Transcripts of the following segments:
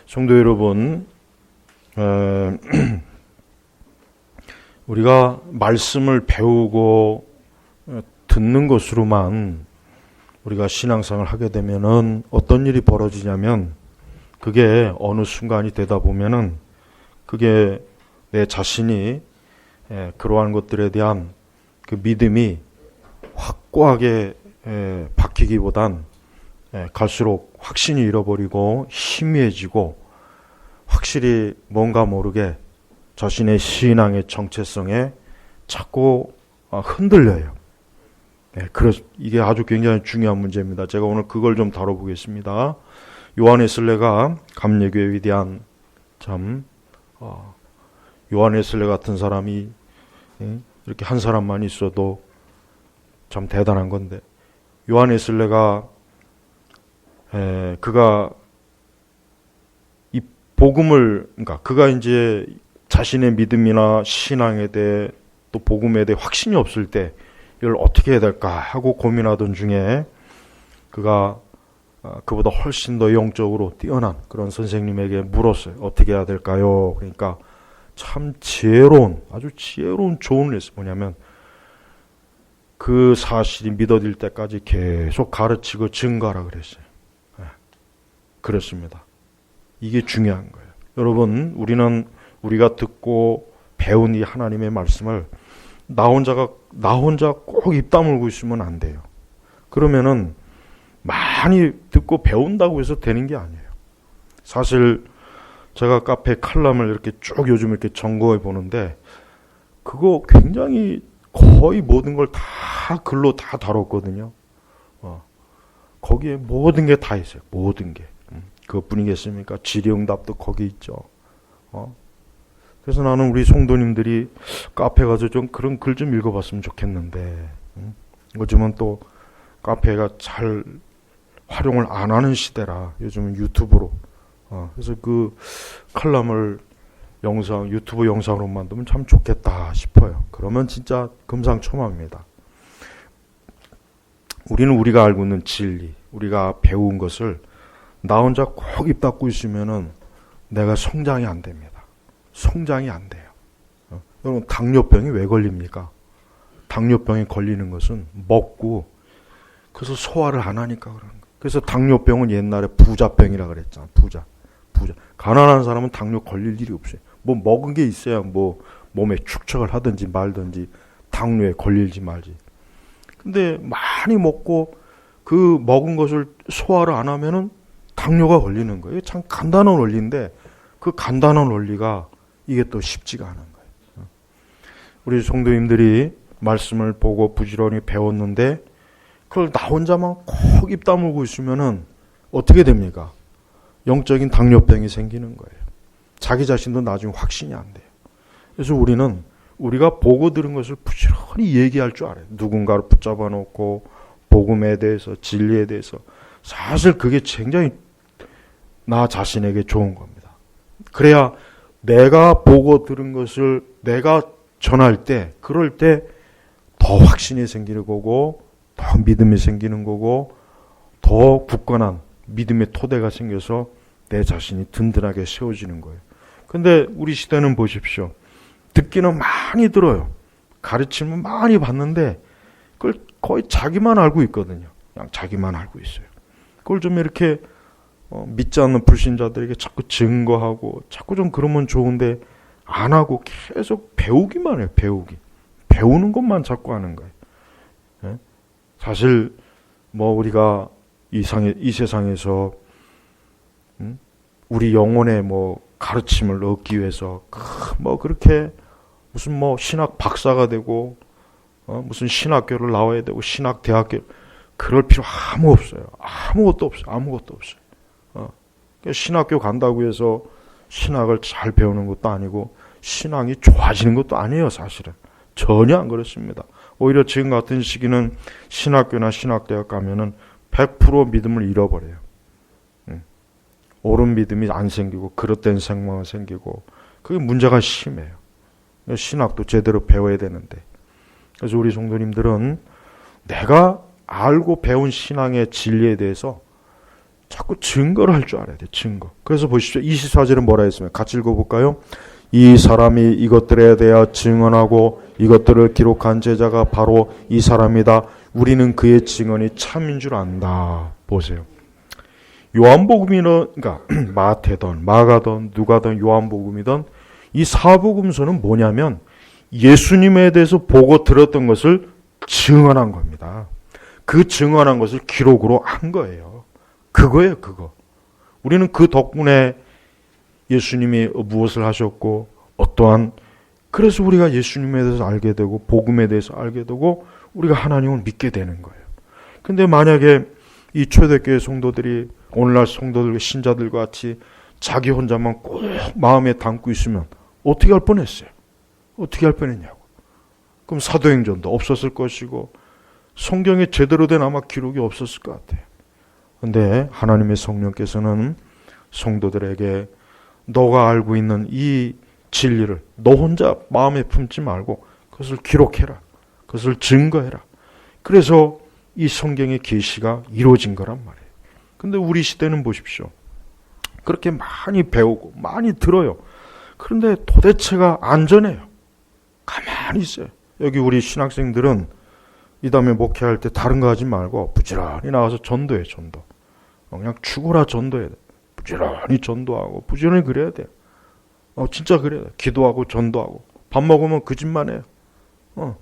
성도 여러분, 우리가 말씀을 배우고 듣는 것으로만 우리가 신앙생활을 하게 되면은 어떤 일이 벌어지냐면, 그게 어느 순간이 되다 보면은 그게 내 자신이 그러한 것들에 대한 그 믿음이 확고하게 박히기보단 갈수록 확신이 잃어버리고 희미해지고, 확실히 뭔가 모르게 자신의 신앙의 정체성에 자꾸 흔들려요. 이게 아주 굉장히 중요한 문제입니다. 제가 오늘 그걸 좀 다뤄보겠습니다. 요한 웨슬레가 감리교의 위대한 요한 웨슬레 같은 사람이 이렇게 한 사람만 있어도 참 대단한 건데, 요한 웨슬레가 그가 이 복음을, 그러니까 그가 이제 자신의 믿음이나 신앙에 대해 또 복음에 대해 확신이 없을 때 이걸 어떻게 해야 될까 하고 고민하던 중에, 그가 그보다 훨씬 더 영적으로 뛰어난 그런 선생님에게 물었어요. 어떻게 해야 될까요? 그러니까 참 지혜로운, 아주 지혜로운 조언을 했어요. 뭐냐면, 그 사실이 믿어질 때까지 계속 가르치고 증거하라 그랬어요. 그렇습니다. 이게 중요한 거예요. 여러분, 우리가 듣고 배운 이 하나님의 말씀을 나 혼자 꼭 입 다물고 있으면 안 돼요. 그러면은 많이 듣고 배운다고 해서 되는 게 아니에요. 사실 제가 카페 칼럼을 이렇게 쭉 요즘 이렇게 점검해 보는데, 그거 굉장히 거의 모든 걸 다 글로 다 다뤘거든요. 거기에 모든 게 다 있어요. 모든 게. 그것뿐이겠습니까? 질의응답도 거기 있죠. 그래서 나는 우리 성도님들이 카페 가서 좀 그런 글 좀 읽어봤으면 좋겠는데, 요즘은 또 카페가 잘 활용을 안 하는 시대라 요즘은 유튜브로, 그래서 그 칼럼을 유튜브 영상으로 만들면 참 좋겠다 싶어요. 그러면 진짜 금상첨화입니다. 우리는 우리가 알고 있는 진리, 우리가 배운 것을 나 혼자 꼭 입 닫고 있으면은 내가 성장이 안 됩니다. 성장이 안 돼요. 여러분, 당뇨병이 왜 걸립니까? 당뇨병이 걸리는 것은 먹고, 그래서 소화를 안 하니까 그런 거예요. 그래서 당뇨병은 옛날에 부자병이라 그랬잖아. 부자. 가난한 사람은 당뇨 걸릴 일이 없어요. 뭐 먹은 게 있어야 뭐 몸에 축적을 하든지 말든지 당뇨에 걸릴지 말지. 근데 많이 먹고 그 먹은 것을 소화를 안 하면은 당뇨가 걸리는 거예요. 참 간단한 원리인데, 그 간단한 원리가 이게 또 쉽지가 않은 거예요. 우리 성도님들이 말씀을 보고 부지런히 배웠는데 그걸 나 혼자만 콕 입 다물고 있으면은 어떻게 됩니까? 영적인 당뇨병이 생기는 거예요. 자기 자신도 나중에 확신이 안 돼요. 그래서 우리가 보고 들은 것을 부지런히 얘기할 줄 알아요. 누군가를 붙잡아 놓고 복음에 대해서, 진리에 대해서. 사실 그게 굉장히 나 자신에게 좋은 겁니다. 그래야 내가 보고 들은 것을 내가 전할 때, 그럴 때 더 확신이 생기는 거고, 더 믿음이 생기는 거고, 더 굳건한 믿음의 토대가 생겨서 내 자신이 든든하게 세워지는 거예요. 근데 우리 시대는 보십시오. 듣기는 많이 들어요. 가르침은 많이 받는데 그걸 거의 자기만 알고 있거든요. 그냥 자기만 알고 있어요. 그걸 좀 이렇게 믿지 않는 불신자들에게 자꾸 증거하고, 자꾸 좀 그러면 좋은데 안 하고 계속 배우기만 해요. 배우는 것만 자꾸 하는 거예요. 사실 우리가 이 세상에서 우리 영혼의 가르침을 얻기 위해서 그렇게 무슨 신학 박사가 되고 무슨 신학교를 나와야 되고 신학대학교, 그럴 필요 아무것도 없어요. 신학교 간다고 해서 신학을 잘 배우는 것도 아니고 신앙이 좋아지는 것도 아니에요. 사실은 전혀 안 그렇습니다. 오히려 지금 같은 시기는 신학교나 신학대학 가면은 100% 믿음을 잃어버려요. 옳은 믿음이 안 생기고 그릇된 생명이 생기고, 그게 문제가 심해요. 신학도 제대로 배워야 되는데. 그래서 우리 성도님들은 내가 알고 배운 신앙의 진리에 대해서 자꾸 증거를 할 줄 알아야 돼. 증거. 그래서 보십시오. 24절은 뭐라 했으면 같이 읽어볼까요? 이 사람이 이것들에 대하여 증언하고 이것들을 기록한 제자가 바로 이 사람이다. 우리는 그의 증언이 참인 줄 안다. 보세요. 요한복음이든 그러니까 마태든 마가든 누가든 요한복음이든 이 사복음서는 뭐냐면 예수님에 대해서 보고 들었던 것을 증언한 겁니다. 그 증언한 것을 기록으로 한 거예요. 그거예요, 그거. 우리는 그 덕분에 예수님이 무엇을 하셨고 어떠한 그래서 우리가 예수님에 대해서 알게 되고 복음에 대해서 알게 되고 우리가 하나님을 믿게 되는 거예요. 근데 만약에 이 초대교회 성도들이 오늘날 성도들 신자들과 같이 자기 혼자만 꼭 마음에 담고 있으면 어떻게 할 뻔했어요? 어떻게 할 뻔했냐고. 그럼 사도행전도 없었을 것이고 성경에 제대로 된 아마 기록이 없었을 것 같아요. 근데 하나님의 성령께서는 성도들에게 너가 알고 있는 이 진리를 너 혼자 마음에 품지 말고 그것을 기록해라. 그것을 증거해라. 그래서 이 성경의 계시가 이루어진 거란 말이에요. 근데 우리 시대는 보십시오. 그렇게 많이 배우고 많이 들어요. 그런데 도대체가 안전해요. 가만히 있어요. 여기 우리 신학생들은 이 다음에 목회할 때 다른 거 하지 말고 부지런히 나와서 전도해. 전도. 그냥 죽어라 전도해야 돼. 부지런히 전도하고 부지런히 그래야 돼. 진짜 그래야 돼. 기도하고 전도하고 밥 먹으면 그 집만 해요.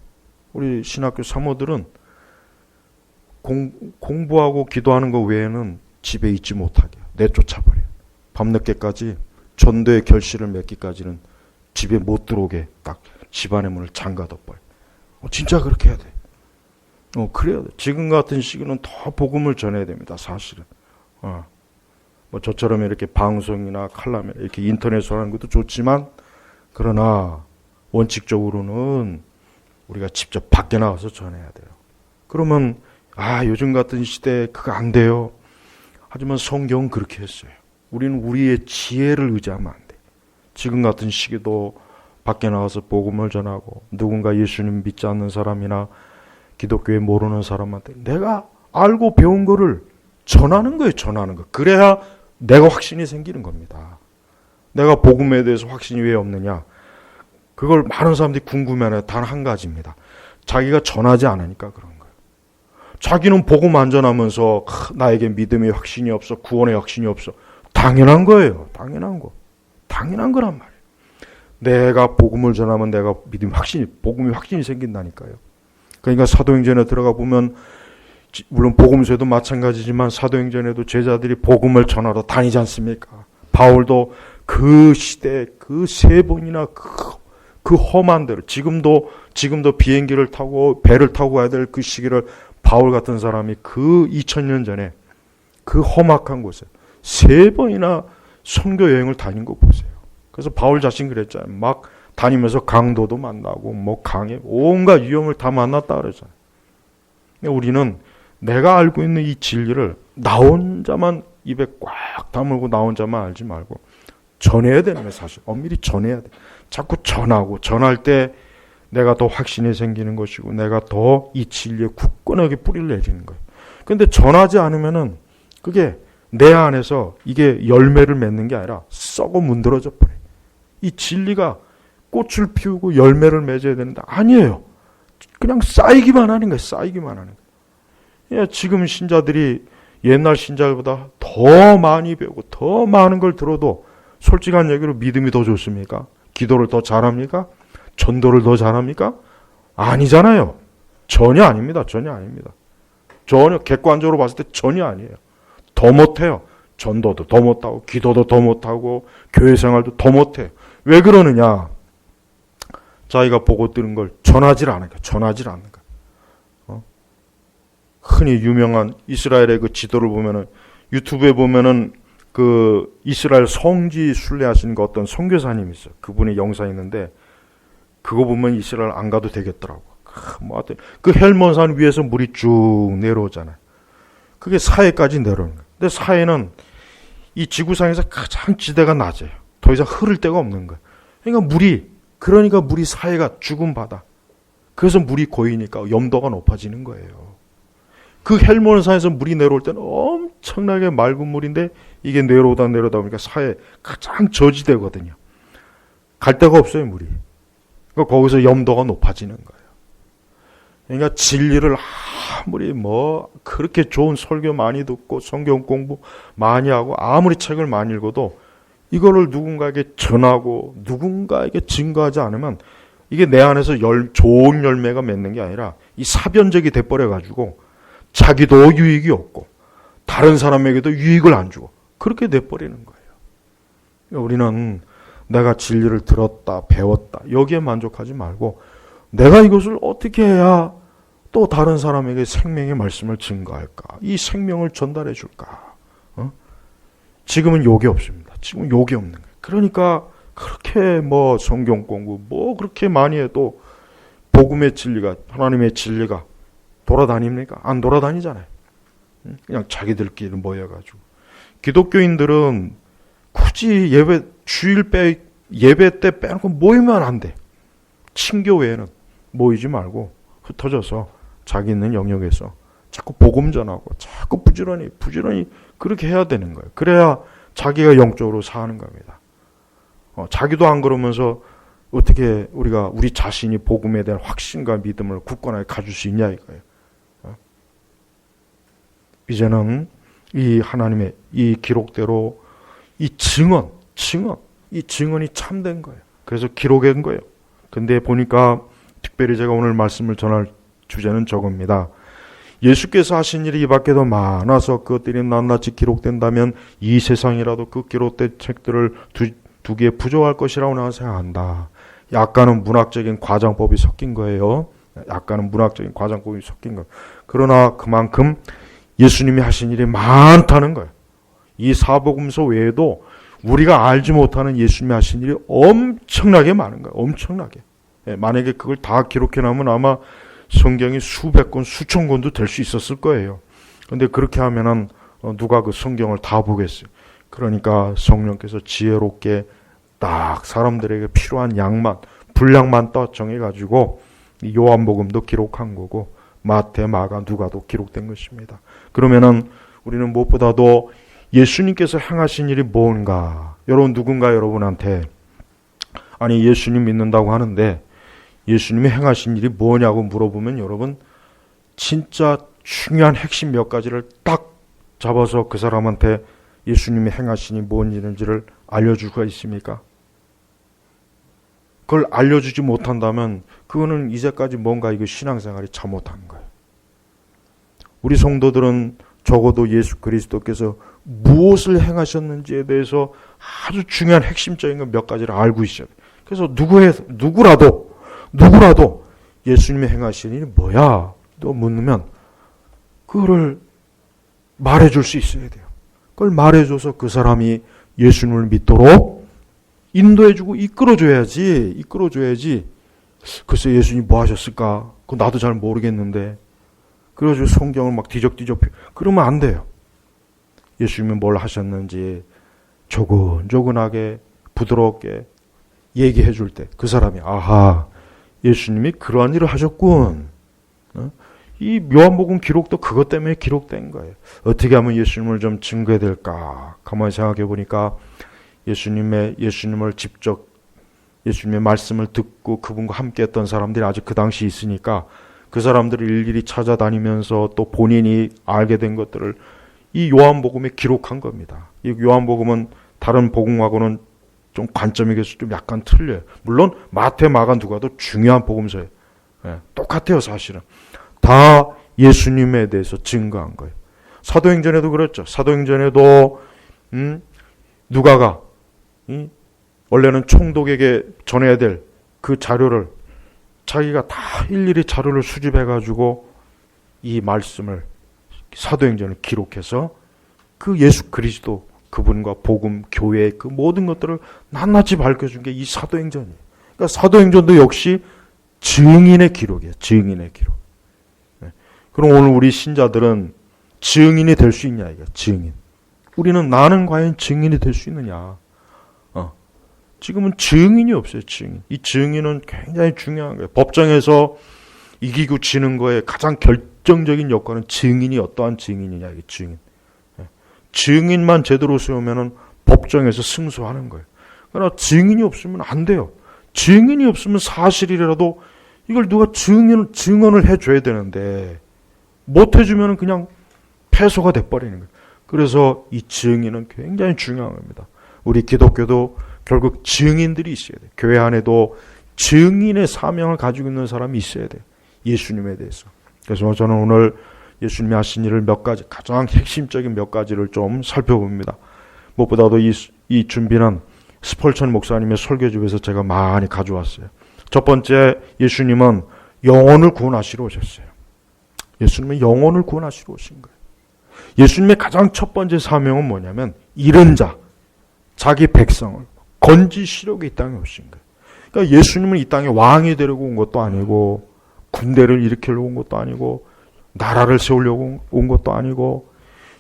우리 신학교 사모들은 공부하고 기도하는 거 외에는 집에 있지 못하게 내쫓아버려요. 밤늦게까지 전도의 결실을 맺기까지는 집에 못 들어오게 딱 집안의 문을 잠가둬버려요. 진짜 그렇게 해야 돼. 그래야 돼. 지금 같은 시기는 더 복음을 전해야 됩니다. 사실은. 뭐 저처럼 이렇게 방송이나 칼럼이나 이렇게 인터넷으로 하는 것도 좋지만 그러나 원칙적으로는 우리가 직접 밖에 나가서 전해야 돼요. 그러면 요즘 같은 시대에 그거 안 돼요. 하지만 성경은 그렇게 했어요. 우리는 우리의 지혜를 의지하면 안 돼. 지금 같은 시기도 밖에 나가서 복음을 전하고 누군가 예수님 믿지 않는 사람이나 기독교에 모르는 사람한테 내가 알고 배운 거를 전하는 거예요. 전하는 거. 그래야 내가 확신이 생기는 겁니다. 내가 복음에 대해서 확신이 왜 없느냐. 그걸 많은 사람들이 궁금해하는 단 한 가지입니다. 자기가 전하지 않으니까 그런 거예요. 자기는 복음 안 전하면서 나에게 믿음의 확신이 없어. 구원의 확신이 없어. 당연한 거예요. 당연한 거. 당연한 거란 말이에요. 내가 복음을 전하면 내가 복음이 확신이 생긴다니까요. 그러니까 사도행전에 들어가 보면 물론 복음서에도 마찬가지지만 사도행전에도 제자들이 복음을 전하러 다니지 않습니까? 바울도 그 시대 그 세 번이나 그 험한 데를 지금도 비행기를 타고 배를 타고 가야 될 그 시기를 바울 같은 사람이 그 2000년 전에 그 험악한 곳에 세 번이나 선교 여행을 다닌 거 보세요. 그래서 바울 자신 그랬잖아요. 막 다니면서 강도도 만나고 뭐 강에 온갖 위험을 다 만났다 그러잖아요. 우리는 내가 알고 있는 이 진리를 나 혼자만 입에 꽉 다물고 나 혼자만 알지 말고 전해야 되는 거예요. 사실 엄밀히 전해야 돼. 자꾸 전하고 전할 때 내가 더 확신이 생기는 것이고 내가 더 이 진리에 굳건하게 뿌리를 내리는 거예요. 그런데 전하지 않으면은 그게 내 안에서 이게 열매를 맺는 게 아니라 썩어 문드러져 버려요. 이 진리가 꽃을 피우고 열매를 맺어야 되는데 아니에요. 그냥 쌓이기만 하는 거예요. 쌓이기만 하는 거예요. 지금 신자들이 옛날 신자들보다 더 많이 배우고 더 많은 걸 들어도 솔직한 얘기로 믿음이 더 좋습니까? 기도를 더 잘합니까? 전도를 더 잘합니까? 아니잖아요. 전혀 아닙니다. 전혀 아닙니다. 전혀 객관적으로 봤을 때 전혀 아니에요. 더 못해요. 전도도 더 못하고 기도도 더 못하고 교회 생활도 더 못해요. 왜 그러느냐? 자기가 보고 들은 걸 전하질 않으니까. 전하질 않으니까. 흔히 유명한 이스라엘의 그 지도를 보면은 유튜브에 보면은 그 이스라엘 성지 순례하시는 그 어떤 선교사님이 있어요. 그분의 영상이 있는데 그거 보면 이스라엘 안 가도 되겠더라고. 그 헬몬산 위에서 물이 쭉 내려오잖아요. 그게 사해까지 내려오는 거예요. 근데 사해는 이 지구상에서 가장 지대가 낮아요. 더 이상 흐를 데가 없는 거예요. 그러니까 물이 사해가 죽은 바다. 그래서 물이 고이니까 염도가 높아지는 거예요. 그 헬몬산에서 물이 내려올 때는 엄청나게 맑은 물인데 이게 내려오다 보니까 사해 가장 저지대거든요. 갈 데가 없어요, 물이. 그러니까 거기서 염도가 높아지는 거예요. 그러니까 진리를 아무리 그렇게 좋은 설교 많이 듣고 성경 공부 많이 하고 아무리 책을 많이 읽어도 이거를 누군가에게 전하고 누군가에게 증거하지 않으면 이게 내 안에서 좋은 열매가 맺는 게 아니라 이 사변적이 돼버려가지고 자기도 유익이 없고 다른 사람에게도 유익을 안 주고 그렇게 돼버리는 거예요. 우리는 내가 진리를 들었다, 배웠다 여기에 만족하지 말고 내가 이것을 어떻게 해야 또 다른 사람에게 생명의 말씀을 증거할까? 이 생명을 전달해 줄까? 지금은 욕이 없습니다. 지금은 욕이 없는 거예요. 그러니까 그렇게 성경 공부 그렇게 많이 해도 복음의 진리가 하나님의 진리가 돌아다닙니까? 안 돌아다니잖아요. 그냥 자기들끼리 모여가지고 기독교인들은 굳이 예배 때 빼놓고 모이면 안 돼. 친교 외에는 모이지 말고 흩어져서 자기 있는 영역에서 자꾸 복음 전하고 자꾸 부지런히 그렇게 해야 되는 거예요. 그래야 자기가 영적으로 사는 겁니다. 자기도 안 그러면서 어떻게 우리 자신이 복음에 대한 확신과 믿음을 굳건하게 가질 수 있냐 이거예요. 이제는 이 하나님의 이 기록대로 이 증언이 참된 거예요. 그래서 기록한 거예요. 근데 보니까 특별히 제가 오늘 말씀을 전할 주제는 저겁니다. 예수께서 하신 일이 이 밖에도 많아서 그것들이 낱낱이 기록된다면 이 세상이라도 그 기록된 책들을 두기에 부족할 것이라고 나는 생각한다. 약간은 문학적인 과장법이 섞인 거예요. 그러나 그만큼 예수님이 하신 일이 많다는 거예요. 이 사복음서 외에도 우리가 알지 못하는 예수님이 하신 일이 엄청나게 많은 거예요. 엄청나게. 만약에 그걸 다 기록해놓으면 아마 성경이 수백 권, 수천 권도 될 수 있었을 거예요. 그런데 그렇게 하면은 누가 그 성경을 다 보겠어요. 그러니까 성령께서 지혜롭게 딱 사람들에게 필요한 분량만 정해가지고 요한복음도 기록한 거고 마태, 마가, 누가도 기록된 것입니다. 그러면은 우리는 무엇보다도 예수님께서 행하신 일이 뭔가 누군가 여러분한테 아니 예수님 믿는다고 하는데 예수님이 행하신 일이 뭐냐고 물어보면 여러분 진짜 중요한 핵심 몇 가지를 딱 잡아서 그 사람한테 예수님이 행하신 일이 뭔 일인지를 알려줄 수가 있습니까? 그걸 알려주지 못한다면 그거는 이제까지 뭔가 이거 신앙생활이 잘못한 거예요. 우리 성도들은 적어도 예수 그리스도께서 무엇을 행하셨는지에 대해서 아주 중요한 핵심적인 것 몇 가지를 알고 있어야 돼요. 그래서 누구라도 예수님이 행하신 일이 뭐야? 또 묻으면 그거를 말해줄 수 있어야 돼요. 그걸 말해줘서 그 사람이 예수님을 믿도록 인도해주고 이끌어줘야지. 글쎄 예수님 뭐 하셨을까? 그거 나도 잘 모르겠는데. 그래가지고 성경을 막 뒤적뒤적 그러면 안 돼요. 예수님이 뭘 하셨는지 조근조근하게 부드럽게 얘기해 줄 때 그 사람이 아하 예수님이 그러한 일을 하셨군. 이 요한복음 기록도 그것 때문에 기록된 거예요. 어떻게 하면 예수님을 좀 증거해야 될까? 가만히 생각해 보니까 예수님을 직접 예수님의 말씀을 듣고 그분과 함께했던 사람들이 아직 그 당시 있으니까 그 사람들을 일일이 찾아다니면서 또 본인이 알게 된 것들을 이 요한복음에 기록한 겁니다. 이 요한복음은 다른 복음하고는 좀 관점이 좀 약간 틀려요. 물론 마태, 마가, 누가도 중요한 복음서예요. 똑같아요, 사실은. 다 예수님에 대해서 증거한 거예요. 사도행전에도 그랬죠. 사도행전에도 누가가 원래는 총독에게 전해야 될 그 자료를 자기가 다 일일이 자료를 수집해가지고 이 말씀을 사도행전을 기록해서 그 예수 그리스도 그분과 복음, 교회 그 모든 것들을 낱낱이 밝혀준 게 이 사도행전이에요. 그러니까 사도행전도 역시 증인의 기록이에요. 증인의 기록. 그럼 오늘 우리 신자들은 증인이 될 수 있냐 이게 증인. 우리는 나는 과연 증인이 될 수 있느냐. 지금은 증인이 없어요. 증인. 이 증인은 굉장히 중요한 거예요. 법정에서 이기고 지는 거에 가장 결정적인 여건은 증인이 어떠한 증인이냐 이게 증인. 증인만 제대로 세우면은 법정에서 승소하는 거예요. 그러나 증인이 없으면 안 돼요. 증인이 없으면 사실이라도 이걸 누가 증언을 해줘야 되는데 못 해주면 그냥 패소가 돼버리는 거예요. 그래서 이 증인은 굉장히 중요한 겁니다. 우리 기독교도 결국 증인들이 있어야 돼요. 교회 안에도 증인의 사명을 가지고 있는 사람이 있어야 돼요. 예수님에 대해서. 그래서 저는 오늘 예수님이 하신 일을 몇 가지, 가장 핵심적인 몇 가지를 좀 살펴봅니다. 무엇보다도 이 준비는 스펄천 목사님의 설교집에서 제가 많이 가져왔어요. 첫 번째, 예수님은 영혼을 구원하시러 오셨어요. 예수님은 영혼을 구원하시러 오신 거예요. 예수님의 가장 첫 번째 사명은 뭐냐면 잃은 자, 자기 백성을 건지시려고 이 땅에 오신 거예요. 그러니까 예수님은 이 땅에 왕이 되려고 온 것도 아니고 군대를 일으키려고 온 것도 아니고 나라를 세우려고 온 것도 아니고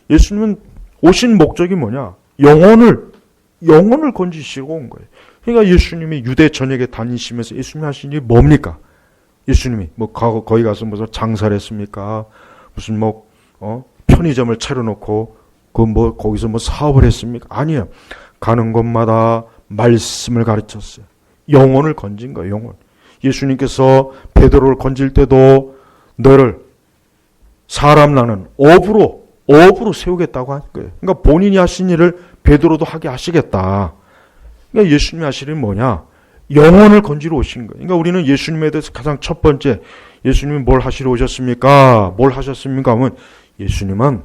예수님은 오신 목적이 뭐냐? 영혼을 건지시려고 온 거예요. 그러니까 예수님이 유대 전역에 다니시면서 예수님이 하신 일이 뭡니까? 예수님이 거기 가서 무슨 장사를 했습니까? 무슨 편의점을 차려놓고 거기서 사업을 했습니까? 아니에요. 가는 곳마다 말씀을 가르쳤어요. 영혼을 건진 거예요. 영혼. 예수님께서 베드로를 건질 때도 너를 사람 나는 업으로 세우겠다고 한 거예요. 그러니까 본인이 하신 일을 베드로도 하게 하시겠다. 그러니까 예수님이 하신 일은 뭐냐? 영혼을 건지러 오신 거예요. 그러니까 우리는 예수님에 대해서 가장 첫 번째, 예수님이 뭘 하시러 오셨습니까? 뭘 하셨습니까? 하면 예수님은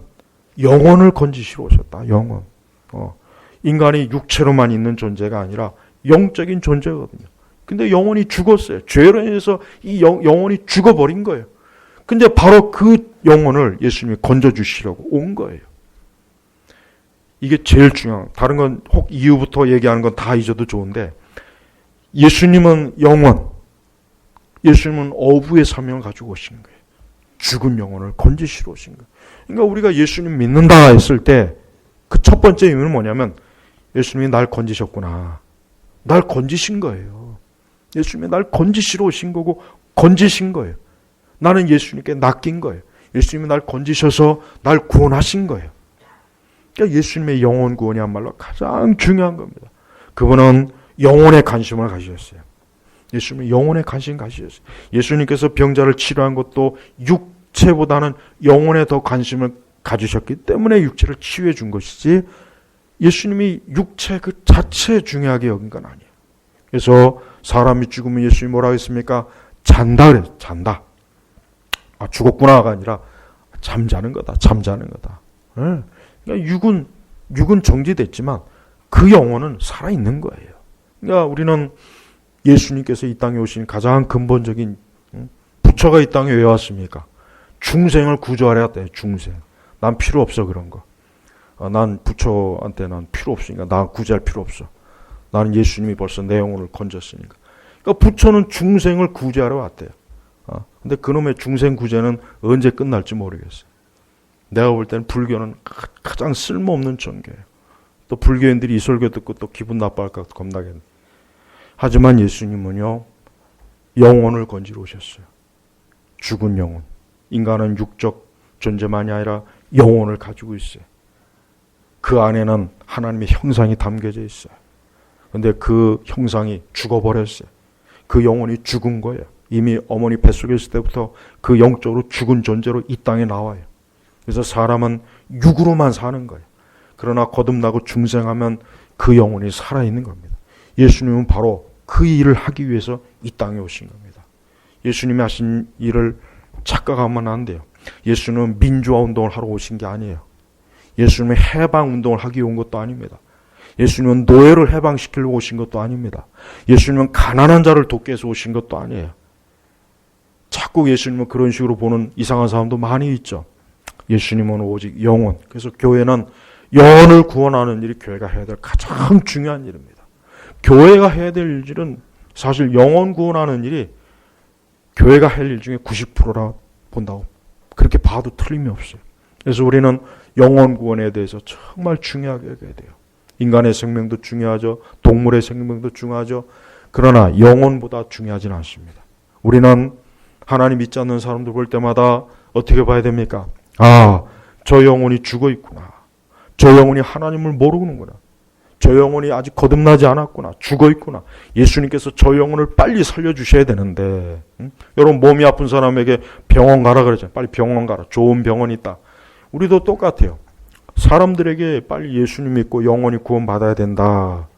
영혼을 건지시러 오셨다. 영혼. 인간이 육체로만 있는 존재가 아니라 영적인 존재거든요. 근데 영혼이 죽었어요. 죄로 인해서 이 영혼이 죽어버린 거예요. 근데 바로 그 영혼을 예수님이 건져주시려고 온 거예요. 이게 제일 중요한, 다른 건 혹 이유부터 얘기하는 건 다 잊어도 좋은데, 예수님은 영혼, 예수님은 어부의 사명을 가지고 오신 거예요. 죽은 영혼을 건지시러 오신 거예요. 그러니까 우리가 예수님 믿는다 했을 때 그 첫 번째 의미는 뭐냐면 예수님이 날 건지셨구나. 날 건지신 거예요. 예수님이 날 건지시러 오신 거고 건지신 거예요. 나는 예수님께 낚인 거예요. 예수님이 날 건지셔서 날 구원하신 거예요. 그러니까 예수님의 영혼 구원이야말로 가장 중요한 겁니다. 그분은 영혼에 관심을 가지셨어요. 예수님은 영혼에 관심 가지셨어요. 예수님께서 병자를 치료한 것도 육체보다는 영혼에 더 관심을 가지셨기 때문에 육체를 치유해 준 것이지 예수님이 육체 그 자체에 중요하게 여긴 건 아니에요. 그래서 사람이 죽으면 예수님이 뭐라고 했습니까? 잔다 그래요. 잔다. 죽었구나가 아니라 잠자는 거다. 잠자는 거다. 네. 그러니까 육은 정지됐지만 그 영혼은 살아있는 거예요. 그러니까 우리는 예수님께서 이 땅에 오신 가장 근본적인, 부처가 이 땅에 왜 왔습니까? 중생을 구조하려 왔대요. 중생. 난 필요 없어 그런 거. 난 부처한테 난 필요 없으니까 나 구제할 필요 없어. 나는 예수님이 벌써 내 영혼을 건졌으니까. 그러니까 부처는 중생을 구제하러 왔대요. 근데 그놈의 중생 구제는 언제 끝날지 모르겠어요. 내가 볼 때는 불교는 가장 쓸모없는 종교예요. 또 불교인들이 이 설교 듣고 또 기분 나빠할까 겁나겠네. 하지만 예수님은요, 영혼을 건지러 오셨어요. 죽은 영혼. 인간은 육적 존재만이 아니라 영혼을 가지고 있어요. 그 안에는 하나님의 형상이 담겨져 있어요. 그런데 그 형상이 죽어버렸어요. 그 영혼이 죽은 거예요. 이미 어머니 뱃속에 있을 때부터 그 영적으로 죽은 존재로 이 땅에 나와요. 그래서 사람은 육으로만 사는 거예요. 그러나 거듭나고 중생하면 그 영혼이 살아있는 겁니다. 예수님은 바로 그 일을 하기 위해서 이 땅에 오신 겁니다. 예수님이 하신 일을 착각하면 안 돼요. 예수님은 민주화 운동을 하러 오신 게 아니에요. 예수님은 해방 운동을 하기 위해 온 것도 아닙니다. 예수님은 노예를 해방시키려고 오신 것도 아닙니다. 예수님은 가난한 자를 돕기 위해서 오신 것도 아니에요. 자꾸 예수님은 그런 식으로 보는 이상한 사람도 많이 있죠. 예수님은 오직 영혼. 그래서 교회는 영혼을 구원하는 일이 교회가 해야 될 가장 중요한 일입니다. 교회가 해야 될 일은 사실 영혼 구원하는 일이 교회가 할 일 중에 90%라 본다고. 그렇게 봐도 틀림이 없어요. 그래서 우리는 영혼 구원에 대해서 정말 중요하게 여겨야 돼요. 인간의 생명도 중요하죠. 동물의 생명도 중요하죠. 그러나 영혼보다 중요하지는 않습니다. 우리는 하나님 믿지 않는 사람들 볼 때마다 어떻게 봐야 됩니까? 저 영혼이 죽어 있구나. 저 영혼이 하나님을 모르는구나. 저 영혼이 아직 거듭나지 않았구나. 죽어있구나. 예수님께서 저 영혼을 빨리 살려주셔야 되는데, 여러분 몸이 아픈 사람에게 병원 가라 그러잖아요. 빨리 병원 가라. 좋은 병원이 있다. 우리도 똑같아요. 사람들에게 빨리 예수님 믿고 영혼이 구원받아야 된다.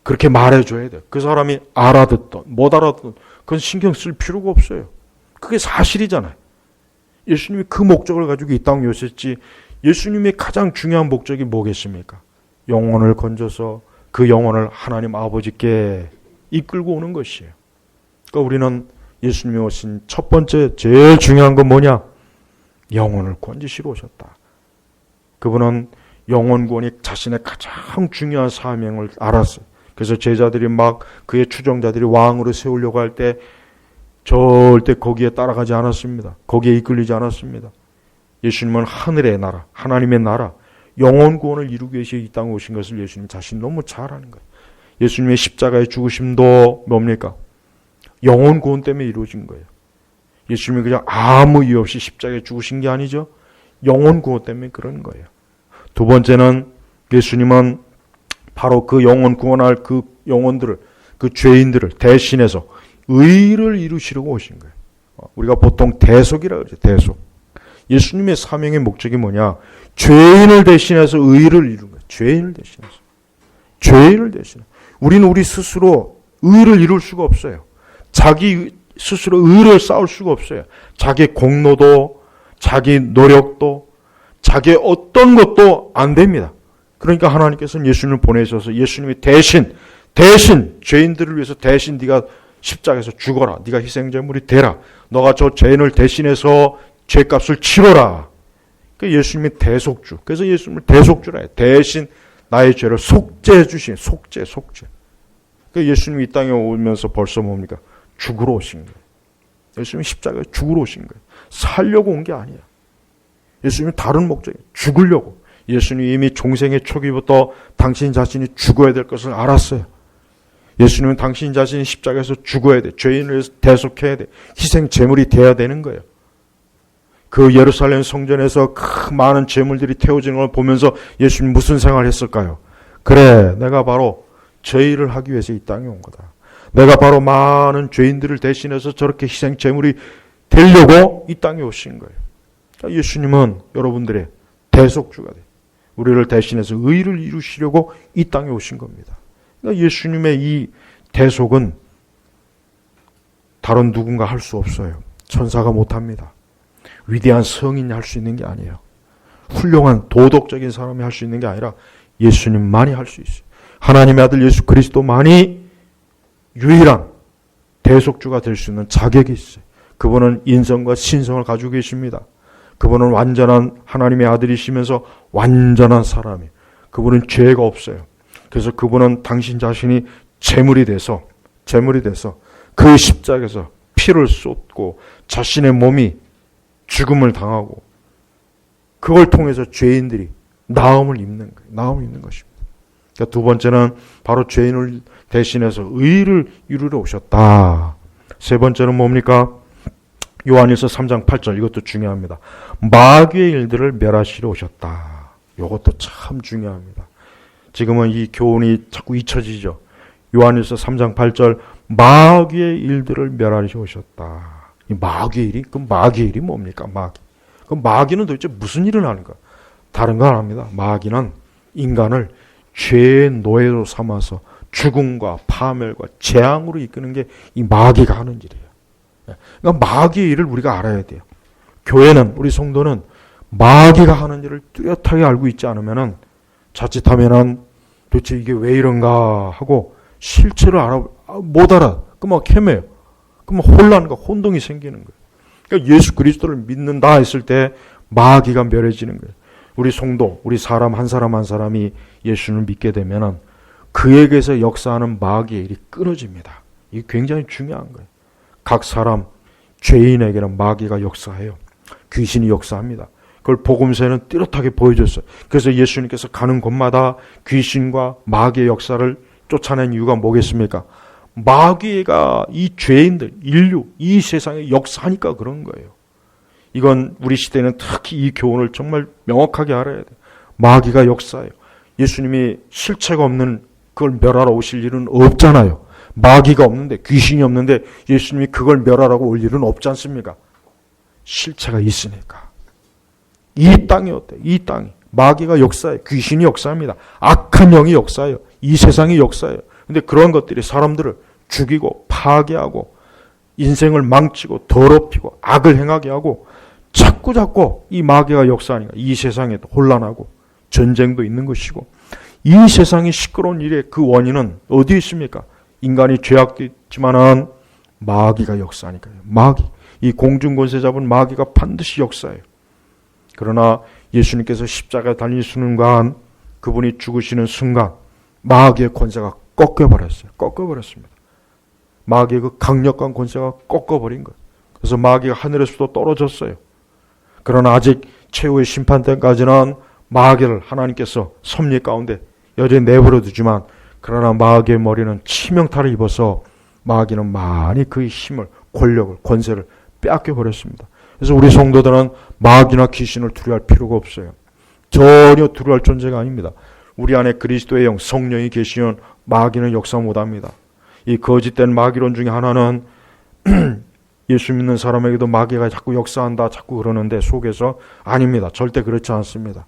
그렇게 말해줘야 돼요. 그 사람이 알아듣던 못 알아듣던 그건 신경 쓸 필요가 없어요. 그게 사실이잖아요. 예수님이 그 목적을 가지고 이 땅에 오셨지, 예수님의 가장 중요한 목적이 뭐겠습니까? 영혼을 건져서 그 영혼을 하나님 아버지께 이끌고 오는 것이에요. 그러니까 우리는 예수님이 오신 첫 번째 제일 중요한 건 뭐냐? 영혼을 건지시러 오셨다. 그분은 영혼 구원이 자신의 가장 중요한 사명을 알았어요. 그래서 제자들이 막 그의 추종자들이 왕으로 세우려고 할 때 절대 거기에 따라가지 않았습니다. 거기에 이끌리지 않았습니다. 예수님은 하늘의 나라, 하나님의 나라, 영혼 구원을 이루기 위해서 이 땅에 오신 것을 예수님 자신이 너무 잘 아는 거예요. 예수님의 십자가의 죽으심도 뭡니까? 영혼 구원 때문에 이루어진 거예요. 예수님이 그냥 아무 이유 없이 십자가에 죽으신 게 아니죠. 영혼 구원 때문에 그런 거예요. 두 번째는 예수님은 바로 그 영혼 구원할 그 영혼들을, 그 죄인들을 대신해서 의를 이루시려고 오신 거예요. 우리가 보통 대속이라고 그러죠. 대속. 예수님의 사명의 목적이 뭐냐? 죄인을 대신해서 의를 이루는 거예요. 죄인을 대신해서. 죄인을 대신해. 우리는 우리 스스로 의를 이룰 수가 없어요. 자기 스스로 의를 쌓을 수가 없어요. 자기 공로도, 자기 노력도, 자기 어떤 것도 안 됩니다. 그러니까 하나님께서는 예수님을 보내셔서 예수님이 대신 죄인들을 위해서 대신 네가 십자가에서 죽어라. 네가 희생제물이 되라. 너가 저 죄인을 대신해서 죄값을 치러라. 그러니까 예수님이 대속주. 그래서 예수님을 대속주라 해요. 대신 나의 죄를 속죄해 주신 속죄. 그러니까 예수님이 이 땅에 오면서 벌써 뭡니까? 죽으러 오신 거예요. 예수님이 십자가에 죽으러 오신 거예요. 살려고 온 게 아니에요. 예수님이 다른 목적이에요. 죽으려고. 예수님이 이미 종생의 초기부터 당신 자신이 죽어야 될 것을 알았어요. 예수님은 당신 자신이 십자가에서 죽어야 돼. 죄인을 위해서 대속해야 돼. 희생 제물이 돼야 되는 거예요. 그 예루살렘 성전에서 그 많은 제물들이 태워지는 걸 보면서 예수님 무슨 생각을 했을까요? 그래, 내가 바로 저 일을 하기 위해서 이 땅에 온 거다. 내가 바로 많은 죄인들을 대신해서 저렇게 희생 제물이 되려고 이 땅에 오신 거예요. 그러니까 예수님은 여러분들의 대속주가 돼요. 우리를 대신해서 의를 이루시려고 이 땅에 오신 겁니다. 그러니까 예수님의 이 대속은 다른 누군가 할 수 없어요. 천사가 못합니다. 위대한 성인이 할 수 있는 게 아니에요. 훌륭한 도덕적인 사람이 할 수 있는 게 아니라 예수님만이 할 수 있어요. 하나님의 아들 예수 그리스도만이 유일한 대속주가 될 수 있는 자격이 있어요. 그분은 인성과 신성을 가지고 계십니다. 그분은 완전한 하나님의 아들이시면서 완전한 사람이에요. 그분은 죄가 없어요. 그래서 그분은 당신 자신이 제물이 돼서 그 십자가에서 피를 쏟고 자신의 몸이 죽음을 당하고 그걸 통해서 죄인들이 나음을 입는 거예요. 나음을 입는 것입니다. 그러니까 두 번째는 바로 죄인을 대신해서 의를 이루러 오셨다. 세 번째는 뭡니까? 요한일서 3장 8절, 이것도 중요합니다. 마귀의 일들을 멸하시러 오셨다. 이것도 참 중요합니다. 지금은 이 교훈이 자꾸 잊혀지죠. 요한일서 3장 8절, 마귀의 일들을 멸하시러 오셨다. 이 마귀의 일이? 그 마귀의 일이 뭡니까? 마귀. 그 마귀는 도대체 무슨 일을 하는가? 다른 건 안 합니다. 마귀는 인간을 죄의 노예로 삼아서 죽음과 파멸과 재앙으로 이끄는 게 이 마귀가 하는 일이에요. 그러니까 마귀의 일을 우리가 알아야 돼요. 교회는, 우리 성도는 마귀가 하는 일을 뚜렷하게 알고 있지 않으면은 자칫하면은 도대체 이게 왜 이런가 하고 실체를 못 알아. 그럼 헤매요. 그러면 혼란과 혼동이 생기는 거예요. 그러니까 예수 그리스도를 믿는다 했을 때 마귀가 멸해지는 거예요. 우리 성도, 우리 사람 한 사람이 예수를 믿게 되면은 그에게서 역사하는 마귀의 일이 끊어집니다. 이게 굉장히 중요한 거예요. 각 사람, 죄인에게는 마귀가 역사해요. 귀신이 역사합니다. 그걸 복음서에는 뚜렷하게 보여줬어요. 그래서 예수님께서 가는 곳마다 귀신과 마귀의 역사를 쫓아낸 이유가 뭐겠습니까? 마귀가 이 죄인들, 인류, 이 세상에 역사하니까 그런 거예요. 이건 우리 시대는 특히 이 교훈을 정말 명확하게 알아야 돼요. 마귀가 역사해요. 예수님이 실체가 없는 그걸 멸하러 오실 일은 없잖아요. 마귀가 없는데, 귀신이 없는데 예수님이 그걸 멸하라고 올 일은 없지 않습니까? 실체가 있으니까. 이 땅이 어때요? 이 땅이. 마귀가 역사해요. 귀신이 역사합니다. 악한 영이 역사해요. 이 세상이 역사해요. 근데 그런 것들이 사람들을 죽이고 파괴하고 인생을 망치고 더럽히고 악을 행하게 하고 자꾸 이 마귀가 역사하니까 이 세상에도 혼란하고 전쟁도 있는 것이고, 이 세상이 시끄러운 일의 그 원인은 어디에 있습니까? 인간이 죄악도 있지만은 마귀가 역사하니까요. 마귀. 이 공중권세 잡은 마귀가 반드시 역사해요. 그러나 예수님께서 십자가에 달린 순간, 그분이 죽으시는 순간 마귀의 권세가 꺾여버렸어요. 꺾여버렸습니다. 마귀의 그 강력한 권세가 꺾어버린 거예요. 그래서 마귀가 하늘에서도 떨어졌어요. 그러나 아직 최후의 심판 때까지는 마귀를 하나님께서 섭리 가운데 여전히 내버려 두지만, 그러나 마귀의 머리는 치명타를 입어서 마귀는 많이 그의 힘을, 권력을, 권세를 빼앗겨버렸습니다. 그래서 우리 성도들은 마귀나 귀신을 두려워할 필요가 없어요. 전혀 두려워할 존재가 아닙니다. 우리 안에 그리스도의 영, 성령이 계시면 마귀는 역사 못합니다. 이 거짓된 마귀론 중에 하나는 예수 믿는 사람에게도 마귀가 자꾸 역사한다, 자꾸 그러는데 속에서 아닙니다. 절대 그렇지 않습니다.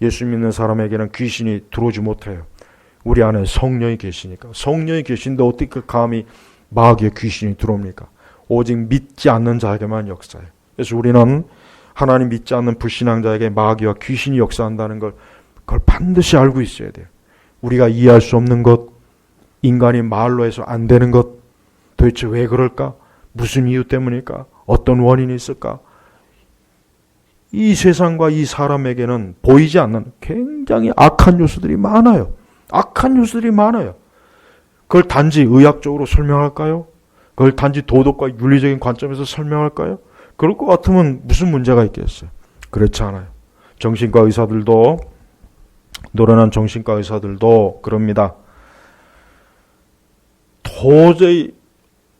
예수 믿는 사람에게는 귀신이 들어오지 못해요. 우리 안에 성령이 계시니까. 성령이 계신데 어떻게 감히 마귀의 귀신이 들어옵니까? 오직 믿지 않는 자에게만 역사해요. 그래서 우리는 하나님 믿지 않는 불신앙자에게 마귀와 귀신이 역사한다는 걸, 그걸 반드시 알고 있어야 돼요. 우리가 이해할 수 없는 것, 인간이 말로 해서 안 되는 것, 도대체 왜 그럴까? 무슨 이유 때문일까? 어떤 원인이 있을까? 이 세상과 이 사람에게는 보이지 않는 굉장히 악한 요소들이 많아요. 악한 요소들이 많아요. 그걸 단지 의학적으로 설명할까요? 그걸 단지 도덕과 윤리적인 관점에서 설명할까요? 그럴 것 같으면 무슨 문제가 있겠어요? 그렇지 않아요. 정신과 의사들도, 노련한 정신과 의사들도 그럽니다. 도저히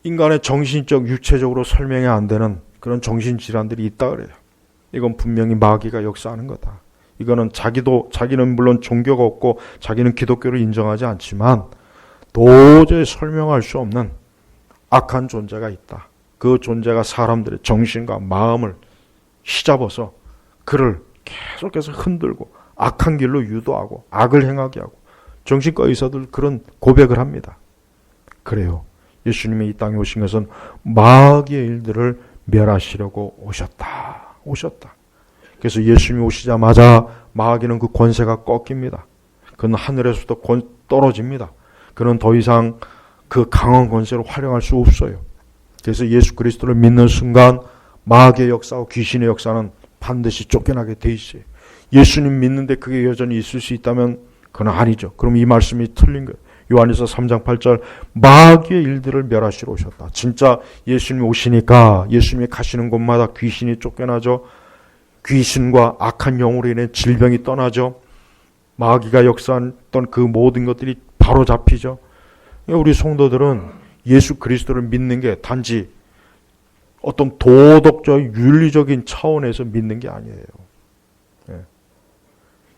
인간의 정신적, 육체적으로 설명이 안 되는 그런 정신질환들이 있다 그래요. 이건 분명히 마귀가 역사하는 거다. 이거는 자기는 물론 종교가 없고 자기는 기독교를 인정하지 않지만 도저히 설명할 수 없는 악한 존재가 있다. 그 존재가 사람들의 정신과 마음을 휘잡아서 그를 계속해서 흔들고 악한 길로 유도하고 악을 행하게 하고, 정신과 의사들 그런 고백을 합니다. 그래요. 예수님이 이 땅에 오신 것은 마귀의 일들을 멸하시려고 오셨다. 그래서 예수님이 오시자마자 마귀는 그 권세가 꺾입니다. 그는 하늘에서부터 떨어집니다. 그는 더 이상 그 강한 권세를 활용할 수 없어요. 그래서 예수 그리스도를 믿는 순간 마귀의 역사와 귀신의 역사는 반드시 쫓겨나게 돼 있어요. 예수님 믿는데 그게 여전히 있을 수 있다면 그건 아니죠. 그럼 이 말씀이 틀린 거예요. 요한일서 3장 8절, 마귀의 일들을 멸하시러 오셨다. 진짜 예수님이 오시니까 예수님이 가시는 곳마다 귀신이 쫓겨나죠. 귀신과 악한 영으로 인해 질병이 떠나죠. 마귀가 역사했던 그 모든 것들이 바로 잡히죠. 우리 성도들은 예수 그리스도를 믿는 게 단지 어떤 도덕적, 윤리적인 차원에서 믿는 게 아니에요.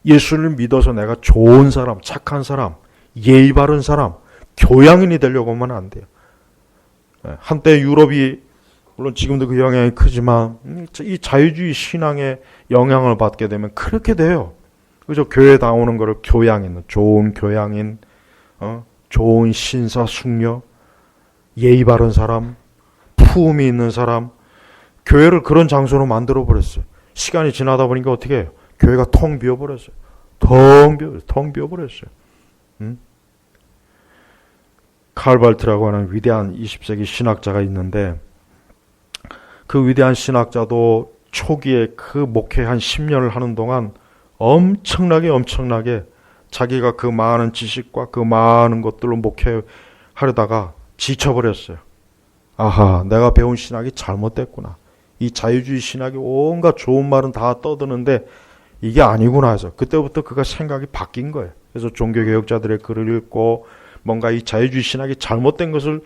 예수를 믿어서 내가 좋은 사람, 착한 사람, 예의 바른 사람, 교양인이 되려고 하면 안 돼요. 한때 유럽이, 물론 지금도 그 영향이 크지만 이 자유주의 신앙의 영향을 받게 되면 그렇게 돼요. 그죠? 교회 나오는 거를 교양인, 좋은 교양인, 좋은 신사 숙녀, 예의 바른 사람, 품이 있는 사람, 교회를 그런 장소로 만들어 버렸어요. 시간이 지나다 보니까 어떻게 해요? 교회가 텅 비어버렸어요. 텅 비어버렸어요. 칼발트라고 하는 위대한 20세기 신학자가 있는데, 그 위대한 신학자도 초기에 그 목회 한 10년을 하는 동안 엄청나게 자기가 그 많은 지식과 그 많은 것들로 목회하려다가 지쳐버렸어요. 아하, 내가 배운 신학이 잘못됐구나. 이 자유주의 신학이 온갖 좋은 말은 다 떠드는데 이게 아니구나 해서 그때부터 그가 생각이 바뀐 거예요. 그래서 종교개혁자들의 글을 읽고 뭔가 이 자유주의 신학이 잘못된 것을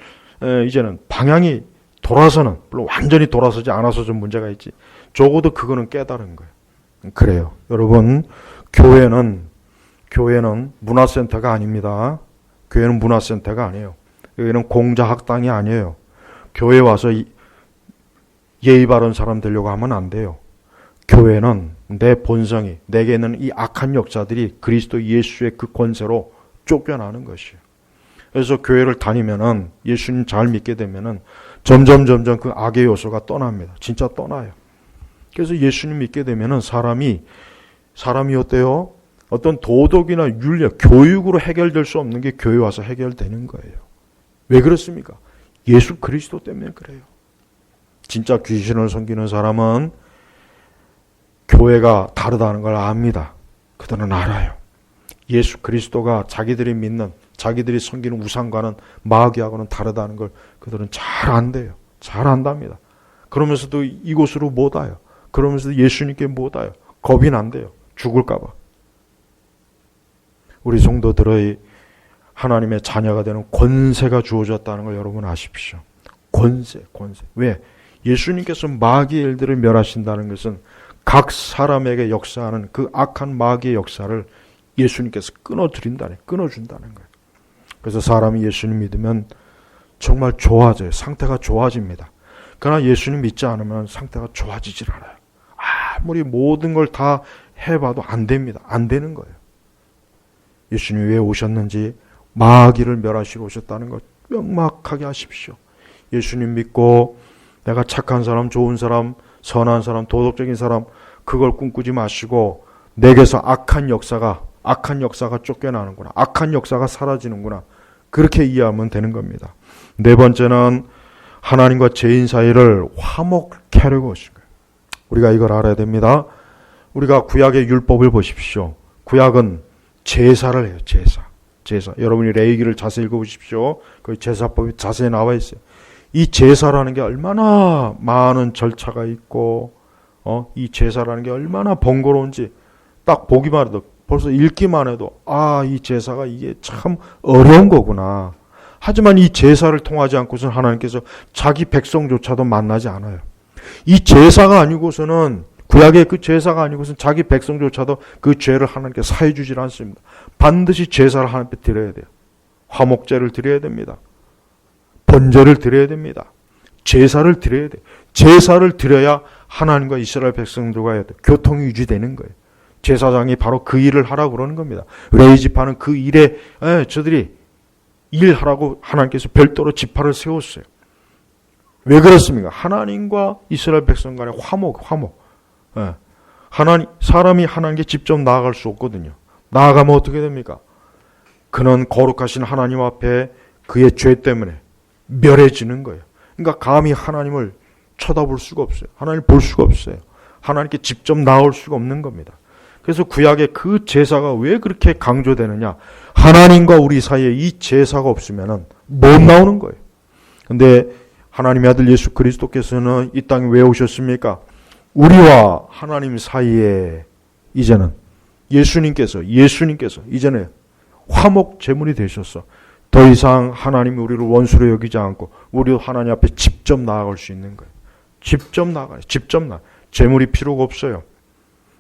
이제는 방향이 돌아서는, 물론 완전히 돌아서지 않아서 좀 문제가 있지, 적어도 그거는 깨달은 거예요. 그래요. 여러분, 교회는 문화센터가 아닙니다. 교회는 문화센터가 아니에요. 여기는 공자학당이 아니에요. 교회 와서 예의 바른 사람 되려고 하면 안 돼요. 교회는 내 본성이, 내게 있는 이 악한 역사들이 그리스도 예수의 그 권세로 쫓겨나는 것이에요. 그래서 교회를 다니면은, 예수님 잘 믿게 되면은 점점 그 악의 요소가 떠납니다. 진짜 떠나요. 그래서 예수님 믿게 되면은 사람이 어때요? 어떤 도덕이나 윤리, 교육으로 해결될 수 없는 게 교회 와서 해결되는 거예요. 왜 그렇습니까? 예수 그리스도 때문에 그래요. 진짜 귀신을 섬기는 사람은 교회가 다르다는 걸 압니다. 그들은 알아요. 예수 그리스도가 자기들이 믿는, 자기들이 섬기는 우상과는, 마귀하고는 다르다는 걸 그들은 잘 안대요. 잘 안답니다. 그러면서도 이곳으로 못 와요. 그러면서도 예수님께 못 와요. 겁이 난대요. 죽을까 봐. 우리 성도들의 하나님의 자녀가 되는 권세가 주어졌다는 걸 여러분 아십시오. 권세. 왜? 예수님께서 마귀의 일들을 멸하신다는 것은 각 사람에게 역사하는 그 악한 마귀의 역사를 예수님께서 끊어준다는 거예요. 그래서 사람이 예수님 믿으면 정말 좋아져요. 상태가 좋아집니다. 그러나 예수님 믿지 않으면 상태가 좋아지질 않아요. 아무리 모든 걸 다 해봐도 안 됩니다. 안 되는 거예요. 예수님이 왜 오셨는지, 마귀를 멸하시러 오셨다는 것 명확하게 하십시오. 예수님 믿고 내가 착한 사람, 좋은 사람, 선한 사람, 도덕적인 사람, 그걸 꿈꾸지 마시고 내게서 악한 역사가 쫓겨나는구나. 악한 역사가 사라지는구나. 그렇게 이해하면 되는 겁니다. 네 번째는 하나님과 죄인 사이를 화목케 하려고 오신 거예요. 우리가 이걸 알아야 됩니다. 우리가 구약의 율법을 보십시오. 구약은 제사를 해요. 제사. 여러분이 레위기를 자세히 읽어보십시오. 그 제사법이 자세히 나와 있어요. 이 제사라는 게 얼마나 많은 절차가 있고, 이 제사라는 게 얼마나 번거로운지 딱 보기만 해도, 벌써 읽기만 해도 이 제사가 이게 참 어려운 거구나. 하지만 이 제사를 통하지 않고서는 하나님께서 자기 백성조차도 만나지 않아요. 이 제사가 아니고서는, 구약의 그 제사가 아니고서는 자기 백성조차도 그 죄를 하나님께서 사해 주질 않습니다. 반드시 제사를 하나님께 드려야 돼요. 화목제를 드려야 됩니다. 번제를 드려야 됩니다. 제사를 드려야 돼요. 제사를 드려야 하나님과 이스라엘 백성들과 교통이 유지되는 거예요. 제사장이 바로 그 일을 하라고 그러는 겁니다. 레위 지파는 그 일에 저들이 일하라고 하나님께서 별도로 지파를 세웠어요. 왜 그렇습니까? 하나님과 이스라엘 백성 간의 화목. 사람이 하나님께 직접 나아갈 수 없거든요. 나아가면 어떻게 됩니까? 그는 거룩하신 하나님 앞에 그의 죄 때문에 멸해지는 거예요. 그러니까 감히 하나님을 쳐다볼 수가 없어요. 하나님을 볼 수가 없어요. 하나님께 직접 나올 수가 없는 겁니다. 그래서 구약의 그 제사가 왜 그렇게 강조되느냐? 하나님과 우리 사이에 이 제사가 없으면 못 나오는 거예요. 근데 하나님의 아들 예수 그리스도께서는 이 땅에 왜 오셨습니까? 우리와 하나님 사이에 이제는 예수님께서 이제는 화목 제물이 되셨어. 더 이상 하나님이 우리를 원수로 여기지 않고 우리도 하나님 앞에 직접 나아갈 수 있는 거예요. 직접 나아가요. 제물이 필요가 없어요.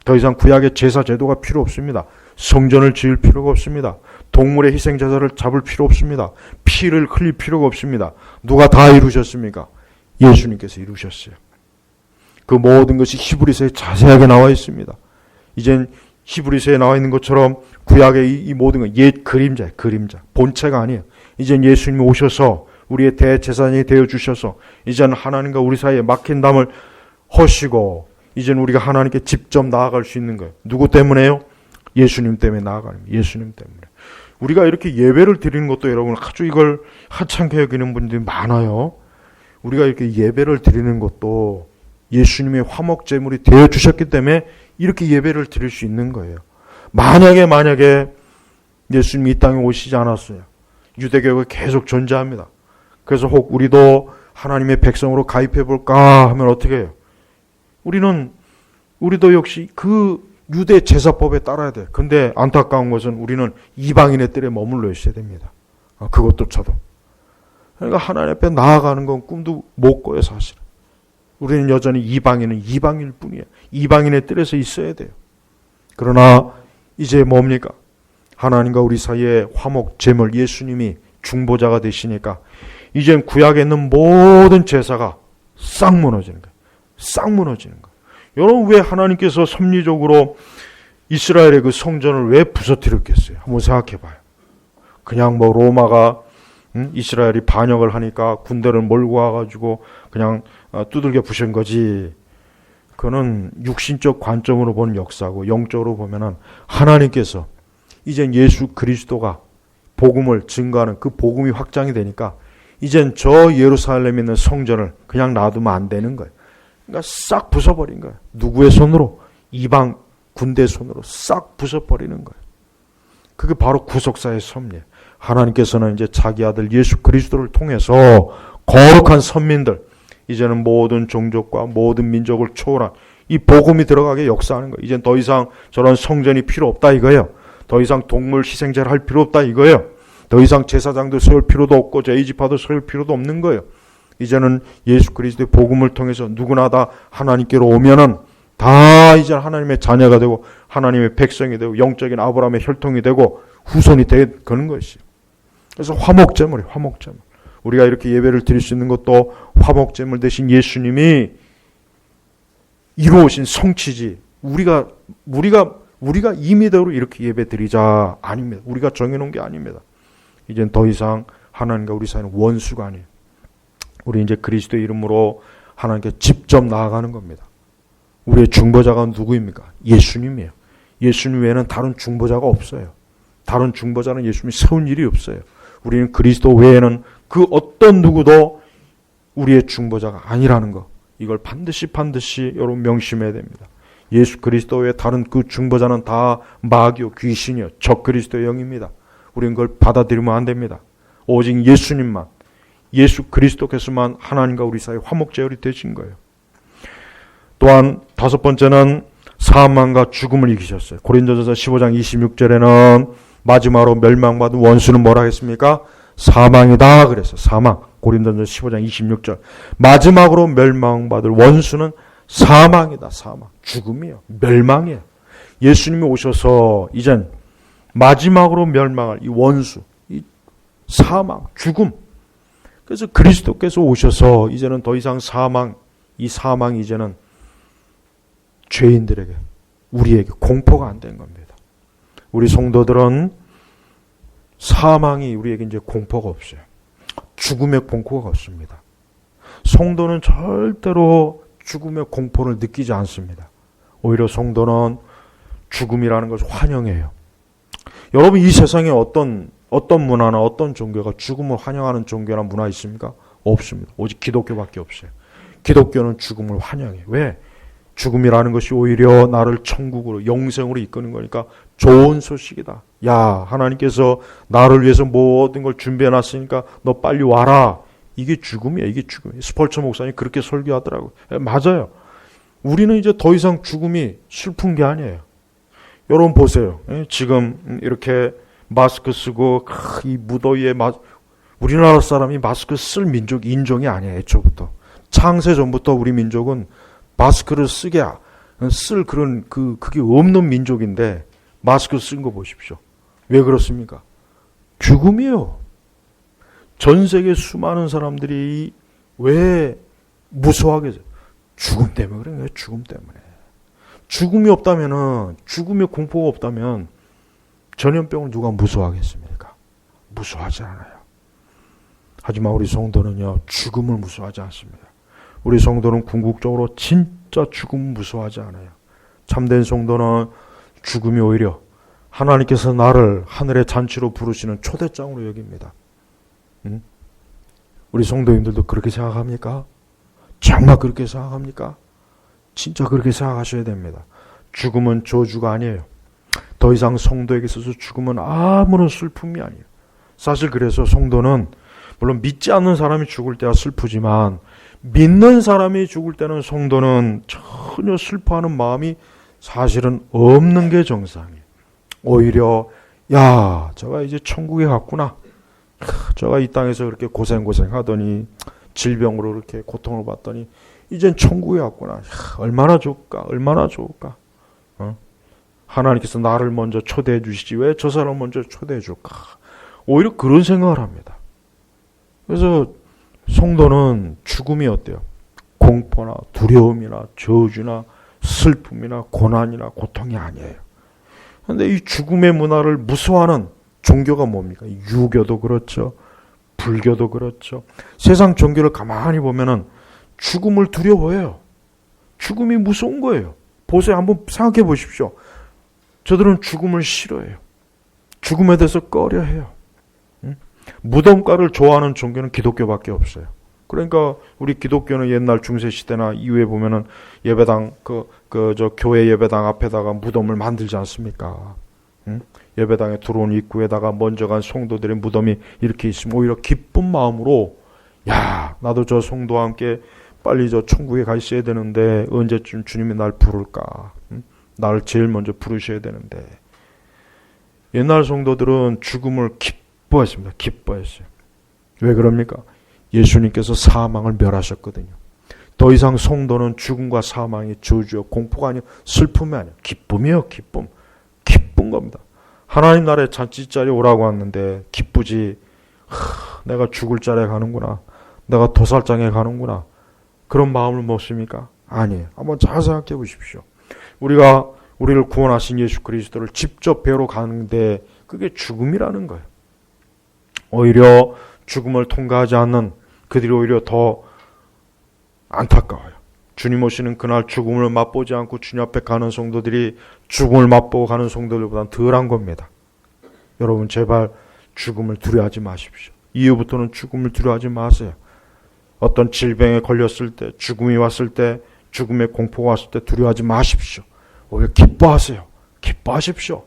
더 이상 구약의 제사 제도가 필요 없습니다. 성전을 지을 필요가 없습니다. 동물의 희생제사를 잡을 필요 없습니다. 피를 흘릴 필요가 없습니다. 누가 다 이루셨습니까? 예수님께서 이루셨어요. 그 모든 것이 히브리서에 자세하게 나와 있습니다. 이젠 히브리서에 나와 있는 것처럼 구약의 이 모든 건 옛 그림자. 본체가 아니에요. 이젠 예수님이 오셔서 우리의 대제사장이 되어주셔서 이제는 하나님과 우리 사이에 막힌 담을 허시고 이제는 우리가 하나님께 직접 나아갈 수 있는 거예요. 누구 때문에요? 예수님 때문에 나아가는 거예요. 예수님 때문에. 우리가 이렇게 예배를 드리는 것도 여러분 아주 이걸 하찮게 여기는 분들이 많아요. 우리가 이렇게 예배를 드리는 것도 예수님의 화목제물이 되어주셨기 때문에 이렇게 예배를 드릴 수 있는 거예요. 만약에 예수님이 이 땅에 오시지 않았어요. 유대교가 계속 존재합니다. 그래서 혹 우리도 하나님의 백성으로 가입해 볼까 하면 어떻게 해요? 우리도 역시 그 유대 제사법에 따라야 돼요. 근데 안타까운 것은 우리는 이방인의 뜰에 머물러 있어야 됩니다. 그것조차도. 그러니까 하나님 앞에 나아가는 건 꿈도 못 꿔요, 사실은. 우리는 여전히 이방인일 뿐이에요. 이방인의 뜰에서 있어야 돼요. 그러나 이제 뭡니까? 하나님과 우리 사이에 화목 제물 예수님이 중보자가 되시니까 이젠 구약에 있는 모든 제사가 싹 무너지는 거예요. 싹 무너지는 거예요. 여러분, 왜 하나님께서 섭리적으로 이스라엘의 그 성전을 왜 부서뜨렸겠어요? 한번 생각해 봐요. 그냥 뭐 로마가 이스라엘이 반역을 하니까 군대를 몰고 와가지고 그냥 두들겨 부신 거지. 그거는 육신적 관점으로 보는 역사고, 영적으로 보면은 하나님께서 이젠 예수 그리스도가 복음을 증거하는 그 복음이 확장이 되니까 이젠 저 예루살렘에 있는 성전을 그냥 놔두면 안 되는 거예요. 그러니까 싹 부숴버린 거예요. 누구의 손으로? 이방 군대 손으로 싹 부숴버리는 거예요. 그게 바로 구속사의 섭리예요. 하나님께서는 이제 자기 아들 예수 그리스도를 통해서 거룩한 선민들, 이제는 모든 종족과 모든 민족을 초월한 이 복음이 들어가게 역사하는 거예요. 이젠 더 이상 저런 성전이 필요 없다 이거예요. 더 이상 동물 희생제를 할 필요 없다 이거예요. 더 이상 제사장도 세울 필요도 없고 제2지파도 세울 필요도 없는 거예요. 이제는 예수 그리스도의 복음을 통해서 누구나 다 하나님께로 오면은 다 이제 하나님의 자녀가 되고 하나님의 백성이 되고 영적인 아브라함의 혈통이 되고 후손이 되는 것이에요. 그래서 화목제물이에요. 화목제물. 우리가 이렇게 예배를 드릴 수 있는 것도 화목제물 대신 예수님이 이루어진 성취지. 우리가 임의대로 이렇게 예배 드리자 아닙니다. 우리가 정해놓은 게 아닙니다. 이젠 더 이상 하나님과 우리 사이는 원수가 아니에요. 우리 이제 그리스도의 이름으로 하나님께 직접 나아가는 겁니다. 우리의 중보자가 누구입니까? 예수님이에요. 예수님 외에는 다른 중보자가 없어요. 다른 중보자는 예수님이 세운 일이 없어요. 우리는 그리스도 외에는 그 어떤 누구도 우리의 중보자가 아니라는 거. 이걸 반드시 여러분 명심해야 됩니다. 예수 그리스도 외에 다른 그 중보자는 다 마귀요, 귀신이요, 적 그리스도의 영입니다. 우리는 그걸 받아들이면 안 됩니다. 오직 예수님만, 예수 그리스도께서만 하나님과 우리 사이 화목제물이 되신 거예요. 또한 다섯 번째는 사망과 죽음을 이기셨어요. 고린도전서 15장 26절에는 마지막으로 멸망받은 원수는 뭐라 했습니까? 사망이다 그래서 사망. 고린도전서 15장 26절. 마지막으로 멸망받을 원수는 사망이다. 사망. 죽음이에요. 멸망이에요. 예수님이 오셔서 이젠 마지막으로 멸망할 이 원수, 이 사망, 죽음. 그래서 그리스도께서 오셔서 이제는 더 이상 이 사망이 이제는 죄인들에게, 우리에게 공포가 안 된 겁니다. 우리 성도들은 사망이 우리에게 이제 공포가 없어요. 죽음의 공포가 없습니다. 성도는 절대로 죽음의 공포를 느끼지 않습니다. 오히려 성도는 죽음이라는 것을 환영해요. 여러분, 이 세상에 어떤 문화나 어떤 종교가 죽음을 환영하는 종교나 문화 있습니까? 없습니다. 오직 기독교밖에 없어요. 기독교는 죽음을 환영해요. 왜? 죽음이라는 것이 오히려 나를 천국으로, 영생으로 이끄는 거니까 좋은 소식이다. 야, 하나님께서 나를 위해서 모든 걸 준비해놨으니까 너 빨리 와라. 이게 죽음이야. 이게 죽음이야. 스펄처 목사님 그렇게 설교하더라고요. 맞아요. 우리는 이제 더 이상 죽음이 슬픈 게 아니에요. 여러분 보세요. 지금 이렇게 마스크 쓰고 이 무더위에 우리나라 사람이 마스크 쓸 인종이 아니에요. 애초부터. 창세 전부터 우리 민족은 마스크를 쓸 그런 그게 없는 민족인데 마스크 쓴 거 보십시오. 왜 그렇습니까? 죽음이요. 전 세계 수많은 사람들이 왜 무서워하게 죽음 때문에 그런 거예요. 죽음 때문에. 죽음이 없다면은, 죽음의 공포가 없다면 전염병을 누가 무서워하겠습니까? 무서워하지 않아요. 하지만 우리 성도는요, 죽음을 무서워하지 않습니다. 우리 성도는 궁극적으로 진짜 죽음을 무서워하지 않아요. 참된 성도는 죽음이 오히려 하나님께서 나를 하늘의 잔치로 부르시는 초대장으로 여깁니다. 우리 성도님들도 그렇게 생각합니까? 정말 그렇게 생각합니까? 진짜 그렇게 생각하셔야 됩니다. 죽음은 저주가 아니에요. 더 이상 성도에게 있어서 죽음은 아무런 슬픔이 아니에요. 사실 그래서 성도는 물론 믿지 않는 사람이 죽을 때は슬프지만 믿는 사람이 죽을 때는 성도는 전혀 슬퍼하는 마음이 사실은 없는 게 정상이에요. 오히려 야, 저가 이제 천국에 갔구나. 저가 이 땅에서 그렇게 고생하더니 질병으로 이렇게 고통을 받더니 이젠 천국에 갔구나. 얼마나 좋을까? 얼마나 좋을까? 하나님께서 나를 먼저 초대해 주시지 왜 저 사람 먼저 초대해 줄까? 오히려 그런 생각을 합니다. 그래서 성도는 죽음이 어때요? 공포나 두려움이나 저주나 슬픔이나 고난이나 고통이 아니에요. 그런데 이 죽음의 문화를 무서워하는 종교가 뭡니까? 유교도 그렇죠. 불교도 그렇죠. 세상 종교를 가만히 보면은 죽음을 두려워해요. 죽음이 무서운 거예요. 보세요. 한번 생각해 보십시오. 저들은 죽음을 싫어해요. 죽음에 대해서 꺼려해요. 무덤가를 좋아하는 종교는 기독교밖에 없어요. 그러니까 우리 기독교는 옛날 중세시대나 이후에 보면은 예배당 저 교회 예배당 앞에다가 무덤을 만들지 않습니까? 예배당에 들어온 입구에다가 먼저 간 성도들의 무덤이 이렇게 있으면 오히려 기쁜 마음으로 야 나도 저 성도와 함께 빨리 저 천국에 가 있어야 되는데 언제쯤 주님이 날 부를까? 나를 제일 먼저 부르셔야 되는데 옛날 성도들은 죽음을 기뻐했습니다. 기뻐했어요. 왜 그럽니까? 예수님께서 사망을 멸하셨거든요. 더 이상 성도는 죽음과 사망이 저주요 공포가 아니요 슬픔이 아니요 기쁨이요 기쁨. 기쁜 겁니다. 하나님 나라의 잔치자리에 오라고 왔는데 기쁘지 내가 죽을 자리에 가는구나. 내가 도살장에 가는구나. 그런 마음을 먹습니까? 아니에요. 한번 잘 생각해 보십시오. 우리가 우리를 구원하신 예수 그리스도를 직접 뵈러 가는데 그게 죽음이라는 거예요. 오히려 죽음을 통과하지 않는 그들이 오히려 더 안타까워요. 주님 오시는 그날 죽음을 맛보지 않고 주님 앞에 가는 성도들이 죽음을 맛보고 가는 성도들보다는 덜한 겁니다. 여러분 제발 죽음을 두려워하지 마십시오. 이후부터는 죽음을 두려워하지 마세요. 어떤 질병에 걸렸을 때, 죽음이 왔을 때, 죽음의 공포가 왔을 때 두려워하지 마십시오. 오히려 기뻐하세요. 기뻐하십시오.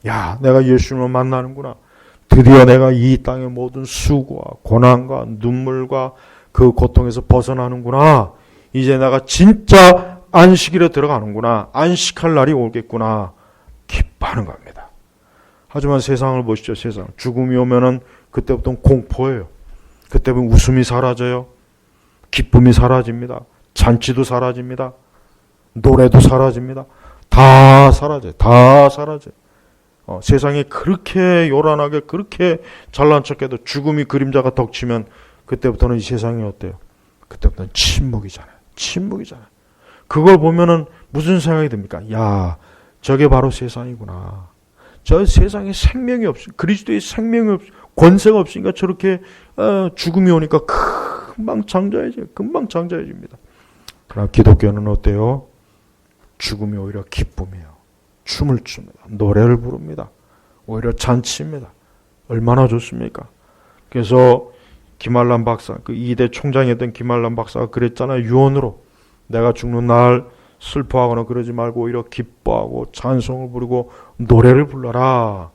야, 내가 예수님을 만나는구나. 드디어 내가 이 땅의 모든 수고와 고난과 눈물과 그 고통에서 벗어나는구나. 이제 내가 진짜 안식일에 들어가는구나. 안식할 날이 오겠구나. 기뻐하는 겁니다. 하지만 세상을 보시죠. 세상. 죽음이 오면은 그때부터는 공포예요. 그때부터 웃음이 사라져요. 기쁨이 사라집니다. 잔치도 사라집니다. 노래도 사라집니다. 다 사라져요. 다 사라져요. 세상이 그렇게 요란하게 그렇게 잘난 척해도 죽음이 그림자가 덮치면 그때부터는 이 세상이 어때요? 그때부터는 침묵이잖아요. 침묵이잖아요. 그걸 보면은 무슨 생각이 듭니까? 야, 저게 바로 세상이구나. 저 세상에 생명이 없이 그리스도의 생명이 없이 권세가 없으니까 저렇게 죽음이 오니까 금방 장자해져요. 금방 장자해집니다. 그러나 기독교는 어때요? 죽음이 오히려 기쁨이에요. 춤을 춥니다. 노래를 부릅니다. 오히려 잔치입니다. 얼마나 좋습니까? 그래서 김한란 박사, 그 2대 총장이었던 김한란 박사가 그랬잖아요. 유언으로 내가 죽는 날 슬퍼하거나 그러지 말고 오히려 기뻐하고 찬송을 부르고 노래를 불러라.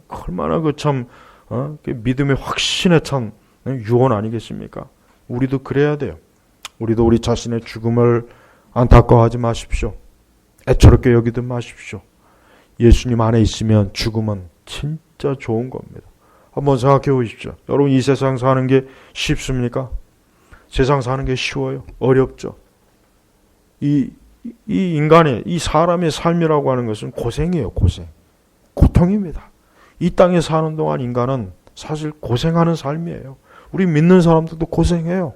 얼마나 믿음의 확신에 찬 유언 아니겠습니까? 우리도 그래야 돼요. 우리도 우리 자신의 죽음을 안타까워하지 마십시오. 애처롭게 여기지 마십시오. 예수님 안에 있으면 죽음은 진짜 좋은 겁니다. 한번 생각해 보십시오. 여러분 이 세상 사는 게 쉽습니까? 세상 사는 게 쉬워요? 어렵죠. 이 인간의 이 사람의 삶이라고 하는 것은 고생이에요. 고생. 고통입니다. 이 땅에 사는 동안 인간은 사실 고생하는 삶이에요. 우리 믿는 사람들도 고생해요.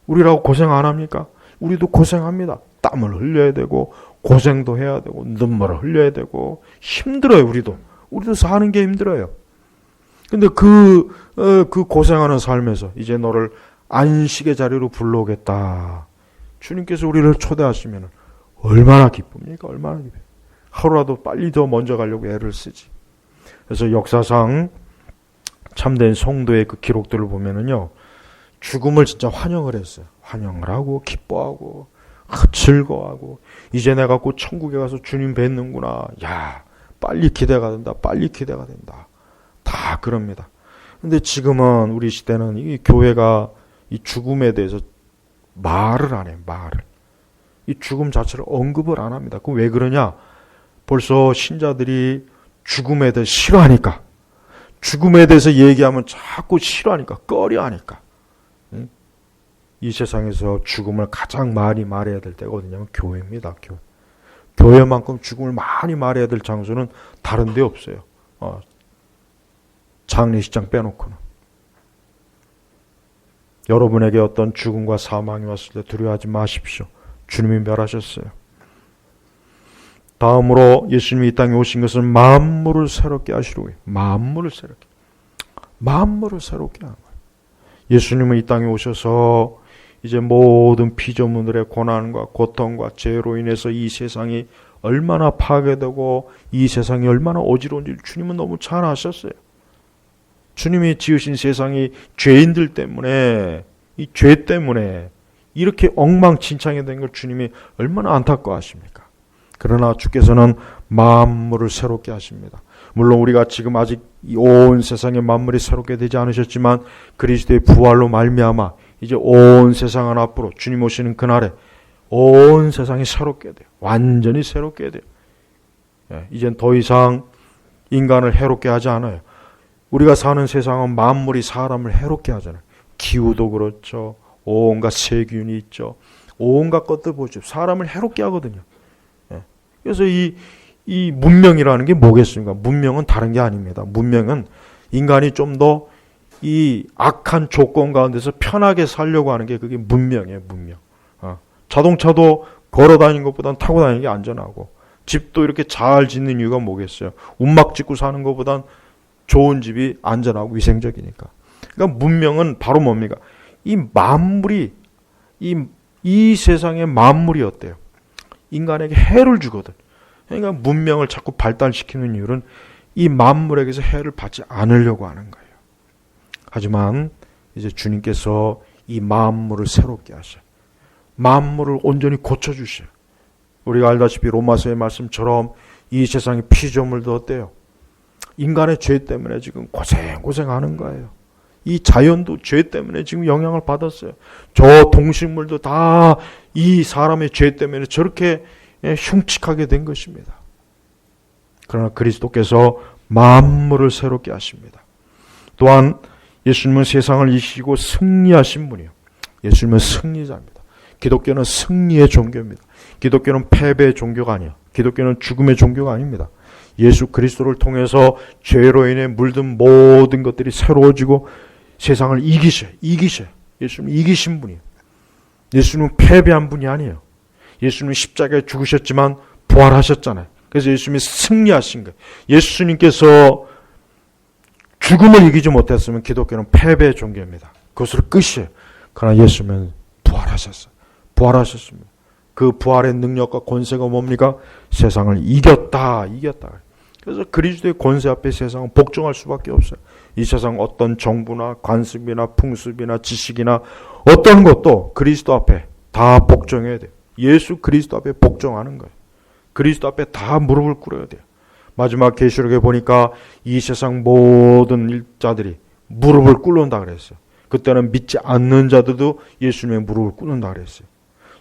우리라고 고생 안 합니까? 우리도 고생합니다. 땀을 흘려야 되고 고생도 해야 되고 눈물을 흘려야 되고 힘들어요. 우리도 사는 게 힘들어요. 근데 그 고생하는 삶에서 이제 너를 안식의 자리로 불러오겠다. 주님께서 우리를 초대하시면 얼마나 기쁩니까? 얼마나 기뻐요. 하루라도 빨리 더 먼저 가려고 애를 쓰지. 그래서 역사상 참된 성도의 그 기록들을 보면은요, 죽음을 진짜 환영을 했어요. 환영을 하고 기뻐하고 즐거워하고 이제 내가 곧 천국에 가서 주님 뵙는구나. 야, 빨리 기대가 된다. 빨리 기대가 된다. 다 그럽니다. 근데 지금은 우리 시대는 이 교회가 이 죽음에 대해서 말을 안 해요. 말을. 이 죽음 자체를 언급을 안 합니다. 그럼 왜 그러냐? 벌써 신자들이 죽음에 대해 싫어하니까. 죽음에 대해서 얘기하면 자꾸 싫어하니까. 꺼려하니까. 이 세상에서 죽음을 가장 많이 말해야 될 때가 어디냐면 교회입니다. 교회. 교회만큼 죽음을 많이 말해야 될 장소는 다른 데 없어요. 장례식장 빼놓고는. 여러분에게 어떤 죽음과 사망이 왔을 때 두려워하지 마십시오. 주님이 멸하셨어요. 다음으로 예수님이 이 땅에 오신 것은 만물을 새롭게 하시려고 해요. 만물을 새롭게 하는 거예요. 예수님은 이 땅에 오셔서 이제 모든 피조물들의 고난과 고통과 죄로 인해서 이 세상이 얼마나 파괴되고 이 세상이 얼마나 어지러운지 주님은 너무 잘 아셨어요. 주님이 지으신 세상이 죄인들 때문에, 이 죄 때문에 이렇게 엉망진창이 된 걸 주님이 얼마나 안타까워하십니까? 그러나 주께서는 만물을 새롭게 하십니다. 물론 우리가 지금 아직 온 세상의 만물이 새롭게 되지 않으셨지만 그리스도의 부활로 말미암아 이제 온 세상은 앞으로 주님 오시는 그날에 온 세상이 새롭게 돼요. 완전히 새롭게 돼요. 이젠 더 이상 인간을 해롭게 하지 않아요. 우리가 사는 세상은 만물이 사람을 해롭게 하잖아요. 기후도 그렇죠. 온갖 세균이 있죠. 온갖 것들 보죠. 사람을 해롭게 하거든요. 그래서 이 문명이라는 게 뭐겠습니까? 문명은 다른 게 아닙니다. 문명은 인간이 좀 더 이 악한 조건 가운데서 편하게 살려고 하는 게 그게 문명이에요. 문명. 자동차도 걸어 다니는 것보다는 타고 다니는 게 안전하고, 집도 이렇게 잘 짓는 이유가 뭐겠어요? 움막 짓고 사는 것보단 좋은 집이 안전하고 위생적이니까. 그러니까 문명은 바로 뭡니까? 이 만물이 이 세상의 만물이 어때요? 인간에게 해를 주거든. 그러니까 문명을 자꾸 발달시키는 이유는 이 만물에게서 해를 받지 않으려고 하는 거예요. 하지만 이제 주님께서 이 만물을 새롭게 하셔요. 만물을 온전히 고쳐주셔요. 우리가 알다시피 로마서의 말씀처럼 이 세상의 피조물도 어때요? 인간의 죄 때문에 지금 고생하는 거예요. 이 자연도 죄 때문에 지금 영향을 받았어요. 저 동식물도 다 이 사람의 죄 때문에 저렇게 흉측하게 된 것입니다. 그러나 그리스도께서 만물을 새롭게 하십니다. 또한 예수님은 세상을 이기시고 승리하신 분이에요. 예수님은 승리자입니다. 기독교는 승리의 종교입니다. 기독교는 패배의 종교가 아니에요. 기독교는 죽음의 종교가 아닙니다. 예수 그리스도를 통해서 죄로 인해 물든 모든 것들이 새로워지고 세상을 이기셔요. 예수님은 이기신 분이에요. 예수님은 패배한 분이 아니에요. 예수님은 십자가에 죽으셨지만 부활하셨잖아요. 그래서 예수님이 승리하신 거예요. 예수님께서 죽음을 이기지 못했으면 기독교는 패배의 종교입니다. 그것으로 끝이에요. 그러나 예수님은 부활하셨습니다. 그 부활의 능력과 권세가 뭡니까? 세상을 이겼다. 그래서 그리스도의 권세 앞에 세상은 복종할 수밖에 없어요. 이 세상 어떤 정부나 관습이나 풍습이나 지식이나 어떤 것도 그리스도 앞에 다 복종해야 돼요. 예수 그리스도 앞에 복종하는 거예요. 그리스도 앞에 다 무릎을 꿇어야 돼요. 마지막 계시록에 보니까 이 세상 모든 일자들이 무릎을 꿇는다 그랬어요. 그때는 믿지 않는 자들도 예수님의 무릎을 꿇는다 그랬어요.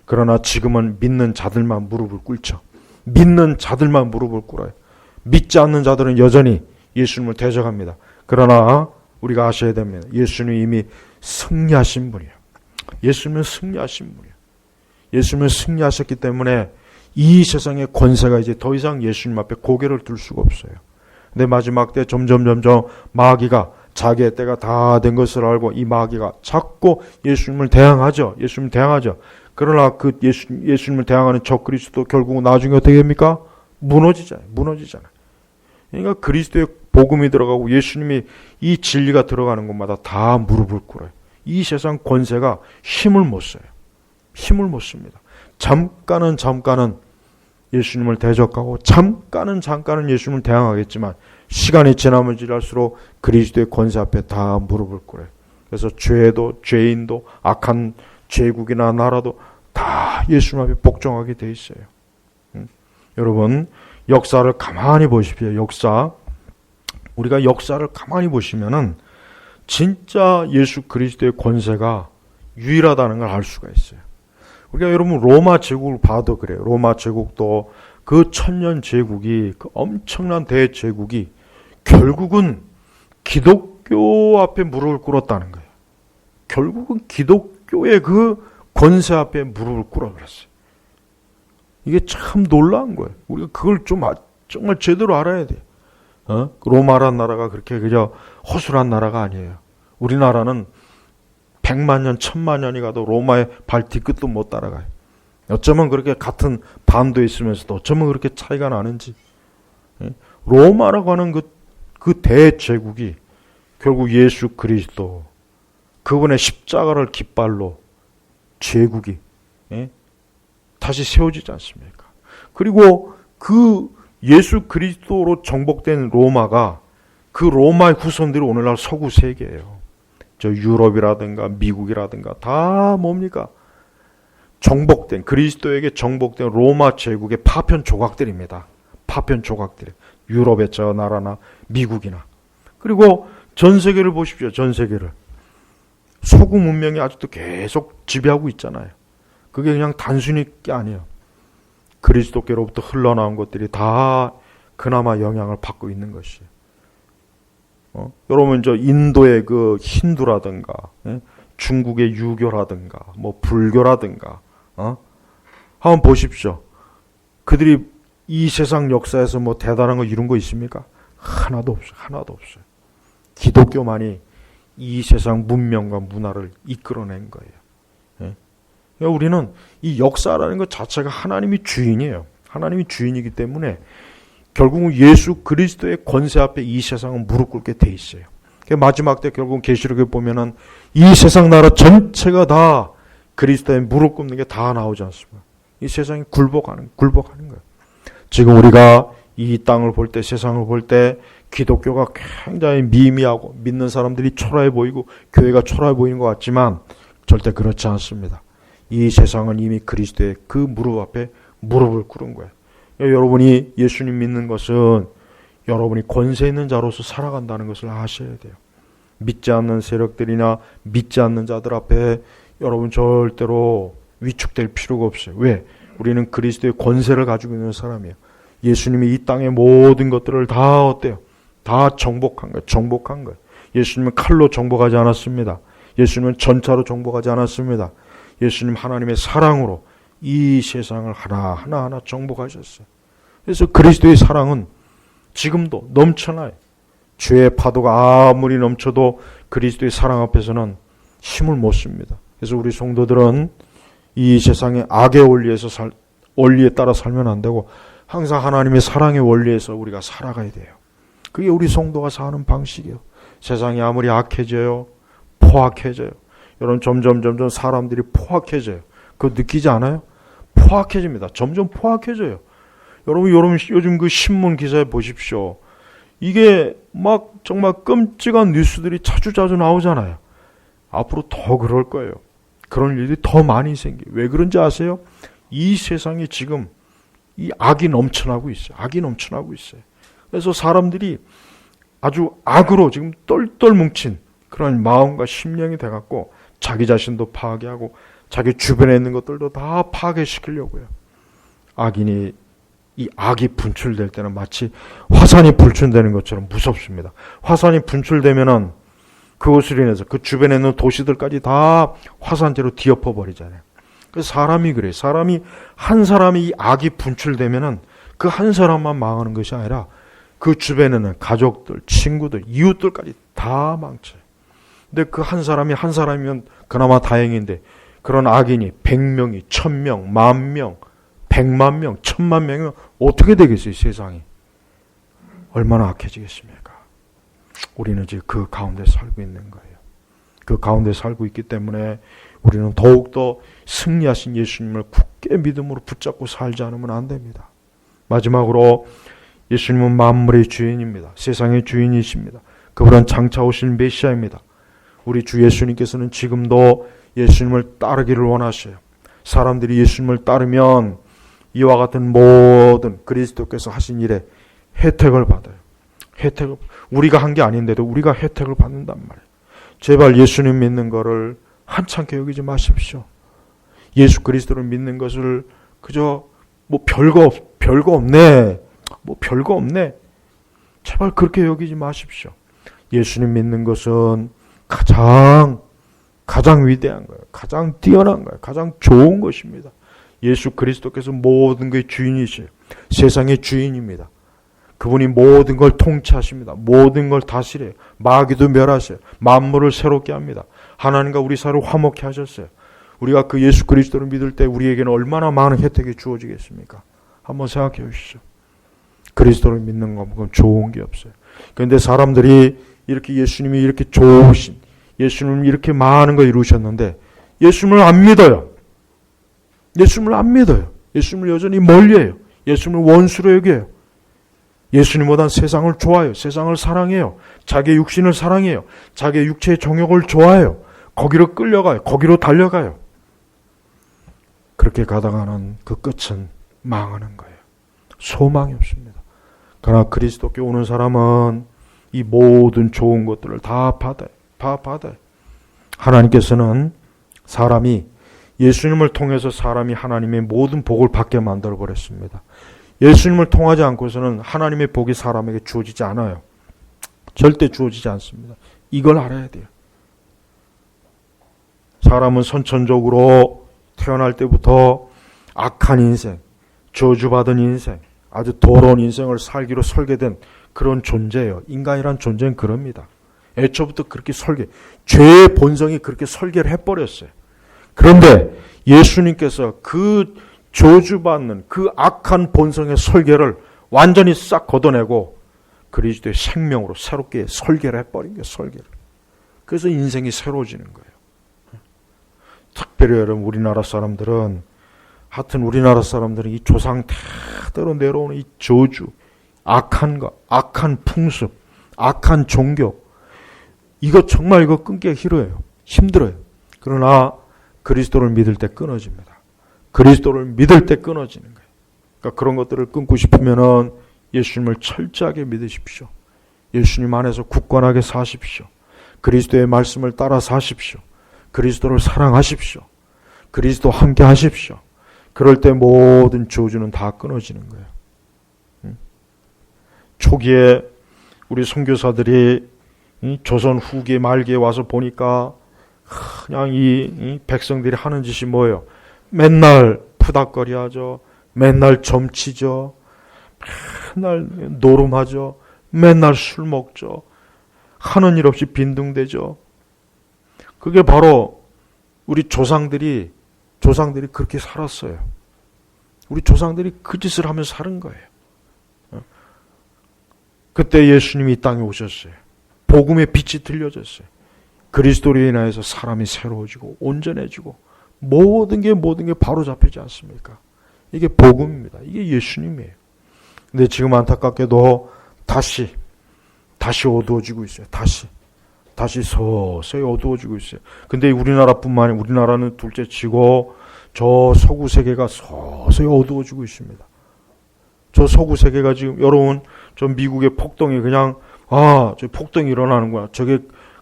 그러나 지금은 믿는 자들만 무릎을 꿇죠. 믿는 자들만 무릎을 꿇어요. 믿지 않는 자들은 여전히 예수님을 대적합니다. 그러나 우리가 아셔야 됩니다. 예수님이 이미 승리하신 분이에요. 예수님은 승리하셨기 때문에 이 세상의 권세가 이제 더 이상 예수님 앞에 고개를 들 수가 없어요. 근데 마지막 때 점점 마귀가 자기의 때가 다 된 것을 알고 이 마귀가 자꾸 예수님을 대항하죠. 그러나 그 예수님을 대항하는 적 그리스도 결국 나중에 어떻게 됩니까? 무너지잖아요. 그러니까 그리스도의 복음이 들어가고 예수님이 이 진리가 들어가는 곳마다 다 무릎을 꿇어요. 이 세상 권세가 힘을 못 씁니다. 잠깐은 예수님을 대적하고 잠깐은 예수님을 대항하겠지만 시간이 지나면 지날수록 그리스도의 권세 앞에 다 무릎을 꿇어요. 그래서 죄도 죄인도 악한 제국이나 나라도 다 예수님 앞에 복종하게 돼 있어요. 여러분 역사를 가만히 보십시오. 우리가 역사를 가만히 보시면은 진짜 예수 그리스도의 권세가 유일하다는 걸 알 수가 있어요. 우리가 여러분 로마 제국을 봐도 그래요. 로마 제국도 그 천년 제국이 그 엄청난 대제국이 결국은 기독교 앞에 무릎을 꿇었다는 거예요. 결국은 기독교의 그 권세 앞에 무릎을 꿇어버렸어요. 이게 참 놀라운 거예요. 우리가 그걸 좀 정말 제대로 알아야 돼요. 로마라는 나라가 그렇게 그저 허술한 나라가 아니에요. 우리나라는 100만 년, 1000만 년이 가도 로마의 발 뒤끝도 못 따라가요. 어쩌면 그렇게 같은 반도에 있으면서도 어쩌면 그렇게 차이가 나는지. 로마라고 하는 그 대제국이 결국 예수 그리스도, 그분의 십자가를 깃발로 제국이 다시 세워지지 않습니까? 그리고 그 예수 그리스도로 정복된 로마가, 그 로마의 후손들이 오늘날 서구 세계예요. 저 유럽이라든가 미국이라든가 다 뭡니까? 정복된, 그리스도에게 정복된 로마 제국의 파편 조각들입니다. 파편 조각들. 유럽의 저 나라나 미국이나. 그리고 전 세계를 보십시오. 전 세계를. 서구 문명이 아직도 계속 지배하고 있잖아요. 그게 그냥 단순히 게 아니에요. 그리스도께로부터 흘러나온 것들이 다 그나마 영향을 받고 있는 것이에요. 여러분 저 인도의 그 힌두라든가, 중국의 유교라든가, 뭐 불교라든가, 한번 보십시오. 그들이 이 세상 역사에서 뭐 대단한 거 이룬 거 있습니까? 하나도 없어요. 하나도 없어요. 기독교만이 이 세상 문명과 문화를 이끌어낸 거예요. 그러니까 우리는 이 역사라는 것 자체가 하나님이 주인이에요. 하나님이 주인이기 때문에 결국은 예수 그리스도의 권세 앞에 이 세상은 무릎 꿇게 돼 있어요. 마지막 때 결국 계시록에 보면은 이 세상 나라 전체가 다 그리스도에 무릎 꿇는 게 다 나오지 않습니까? 이 세상이 굴복하는 거예요. 지금 우리가 이 땅을 볼 때, 세상을 볼 때 기독교가 굉장히 미미하고 믿는 사람들이 초라해 보이고 교회가 초라해 보이는 것 같지만 절대 그렇지 않습니다. 이 세상은 이미 그리스도의 그 무릎 앞에 무릎을 꿇은 거예요. 여러분이 예수님 믿는 것은 여러분이 권세 있는 자로서 살아간다는 것을 아셔야 돼요. 믿지 않는 세력들이나 믿지 않는 자들 앞에 여러분 절대로 위축될 필요가 없어요. 왜? 우리는 그리스도의 권세를 가지고 있는 사람이에요. 예수님이 이 땅의 모든 것들을 다 어때요? 다 정복한 거예요. 정복한 거예요. 예수님은 칼로 정복하지 않았습니다. 예수님은 전차로 정복하지 않았습니다. 예수님 하나님의 사랑으로 이 세상을 하나하나 정복하셨어요. 그래서 그리스도의 사랑은 지금도 넘쳐나요. 죄의 파도가 아무리 넘쳐도 그리스도의 사랑 앞에서는 힘을 못 씁니다. 그래서 우리 성도들은 이 세상의 악의 원리에 따라 살면 안 되고 항상 하나님의 사랑의 원리에서 우리가 살아가야 돼요. 그게 우리 성도가 사는 방식이에요. 세상이 아무리 악해져요. 포악해져요. 여러분 점점 사람들이 포악해져요. 그거 느끼지 않아요? 포악해집니다. 점점 포악해져요. 여러분 요즘 그 신문 기사에 보십시오. 이게 막 정말 끔찍한 뉴스들이 자주자주 나오잖아요. 앞으로 더 그럴 거예요. 그런 일들이 더 많이 생겨요. 왜 그런지 아세요? 이 세상이 지금 이 악이 넘쳐나고 있어요. 악이 넘쳐나고 있어요. 그래서 사람들이 아주 악으로 지금 똘똘 뭉친 그런 마음과 심령이 돼갖고 자기 자신도 파괴하고 자기 주변에 있는 것들도 다 파괴시키려고요. 악인이 이 악이 분출될 때는 마치 화산이 분출되는 것처럼 무섭습니다. 화산이 분출되면은 그것으로 인해서 그 주변에 있는 도시들까지 다 화산재로 뒤엎어 버리잖아요. 그래서 사람이 그래요. 한 사람이 이 악이 분출되면은 그 한 사람만 망하는 것이 아니라 그 주변에는 가족들, 친구들, 이웃들까지 다 망쳐요. 근데 그 한 사람이면 그나마 다행인데 그런 악인이 100명이 1000명, 10,000명, 100,000명, 10,000,000명이면 어떻게 되겠어요, 세상이? 얼마나 악해지겠습니까? 우리는 지금 그 가운데 살고 있는 거예요. 그 가운데 살고 있기 때문에 우리는 더욱더 승리하신 예수님을 굳게 믿음으로 붙잡고 살지 않으면 안 됩니다. 마지막으로 예수님은 만물의 주인입니다. 세상의 주인이십니다. 그분은 장차 오실 메시아입니다. 우리 주 예수님께서는 지금도 예수님을 따르기를 원하셔요. 사람들이 예수님을 따르면 이와 같은 모든 그리스도께서 하신 일에 혜택을 받아요. 우리가 한 게 아닌데도 우리가 혜택을 받는단 말이에요. 제발 예수님 믿는 거를 한참게 여기지 마십시오. 예수 그리스도를 믿는 것을 그저 뭐 별거 없네. 제발 그렇게 여기지 마십시오. 예수님 믿는 것은 가장 위대한 거예요. 가장 뛰어난 거예요. 가장 좋은 것입니다. 예수 그리스도께서 모든 것의 주인이시에요. 세상의 주인입니다. 그분이 모든 걸 통치하십니다. 모든 걸 다스려요. 마귀도 멸하세요. 만물을 새롭게 합니다. 하나님과 우리 사이를 화목케 하셨어요. 우리가 그 예수 그리스도를 믿을 때 우리에게는 얼마나 많은 혜택이 주어지겠습니까? 한번 생각해 보시죠. 그리스도를 믿는 것만큼 좋은 게 없어요. 그런데 사람들이 이렇게 예수님이 이렇게 좋으신, 예수님이 이렇게 많은 걸 이루셨는데 예수님을 안 믿어요. 예수님을 안 믿어요. 예수님을 여전히 멀리해요. 예수님을 원수로 여겨요. 예수님보다는 세상을 좋아해요. 세상을 사랑해요. 자기의 육신을 사랑해요. 자기의 육체의 정욕을 좋아해요. 거기로 끌려가요. 거기로 달려가요. 그렇게 가다가는 그 끝은 망하는 거예요. 소망이 없습니다. 그러나 그리스도께 오는 사람은 이 모든 좋은 것들을 다 받아요. 다 받아요. 하나님께서는 사람이 예수님을 통해서 사람이 하나님의 모든 복을 받게 만들어 버렸습니다. 예수님을 통하지 않고서는 하나님의 복이 사람에게 주어지지 않아요. 절대 주어지지 않습니다. 이걸 알아야 돼요. 사람은 선천적으로 태어날 때부터 악한 인생, 저주받은 인생, 아주 더러운 인생을 살기로 설계된 그런 존재예요. 인간이란 존재는 그럽니다. 애초부터 그렇게 죄의 본성이 그렇게 설계를 해버렸어요. 그런데 예수님께서 그 저주받는 그 악한 본성의 설계를 완전히 싹 걷어내고 그리스도의 생명으로 새롭게 설계를 해버린 거예요. 설계를. 그래서 인생이 새로워지는 거예요. 특별히 여러분 우리나라 사람들은 이 조상 대대로 내려오는 이 저주, 악한 것, 악한 풍습, 악한 종교, 이거 끊기가 힘들어요. 그러나 그리스도를 믿을 때 끊어집니다. 그리스도를 믿을 때 끊어지는 거예요. 그러니까 그런 것들을 끊고 싶으면은 예수님을 철저하게 믿으십시오. 예수님 안에서 굳건하게 사십시오. 그리스도의 말씀을 따라 사십시오. 그리스도를 사랑하십시오. 그리스도 함께 하십시오. 그럴 때 모든 저주는 다 끊어지는 거예요. 초기에 우리 선교사들이 조선 후기 말기에 와서 보니까 그냥 이 백성들이 하는 짓이 뭐예요? 맨날 푸닥거리 하죠. 맨날 점치죠. 맨날 노름하죠. 맨날 술 먹죠. 하는 일 없이 빈둥대죠. 그게 바로 우리 조상들이 그렇게 살았어요. 우리 조상들이 그 짓을 하면서 사는 거예요. 그때 예수님이 이 땅에 오셨어요. 복음의 빛이 들려졌어요. 그리스도로 인하여서 사람이 새로워지고 온전해지고 모든 게 바로 잡히지 않습니까? 이게 복음입니다. 이게 예수님이에요. 근데 지금 안타깝게도 다시 어두워지고 있어요. 다시 서서히 어두워지고 있어요. 근데 우리나라는 둘째치고 저 서구 세계가 서서히 어두워지고 있습니다. 저 서구 세계가 지금 여러분 저 미국의 폭동이 그냥 저 폭동이 일어나는구나.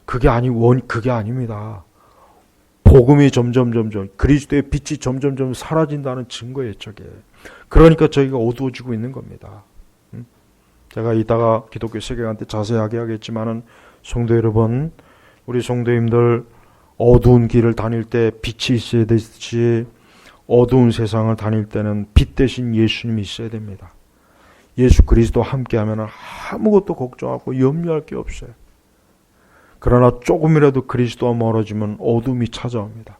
그게 아닙니다. 복음이 점점 그리스도의 빛이 점점 사라진다는 증거예요, 저게. 그러니까 저희가 어두워지고 있는 겁니다. 제가 이따가 기독교 세계관 때 자세하게 하겠지만은 성도 여러분, 우리 성도님들 어두운 길을 다닐 때 빛이 있어야 되듯이 어두운 세상을 다닐 때는 빛 대신 예수님이 있어야 됩니다. 예수 그리스도 함께하면 아무것도 걱정하고 염려할 게 없어요. 그러나 조금이라도 그리스도와 멀어지면 어둠이 찾아옵니다.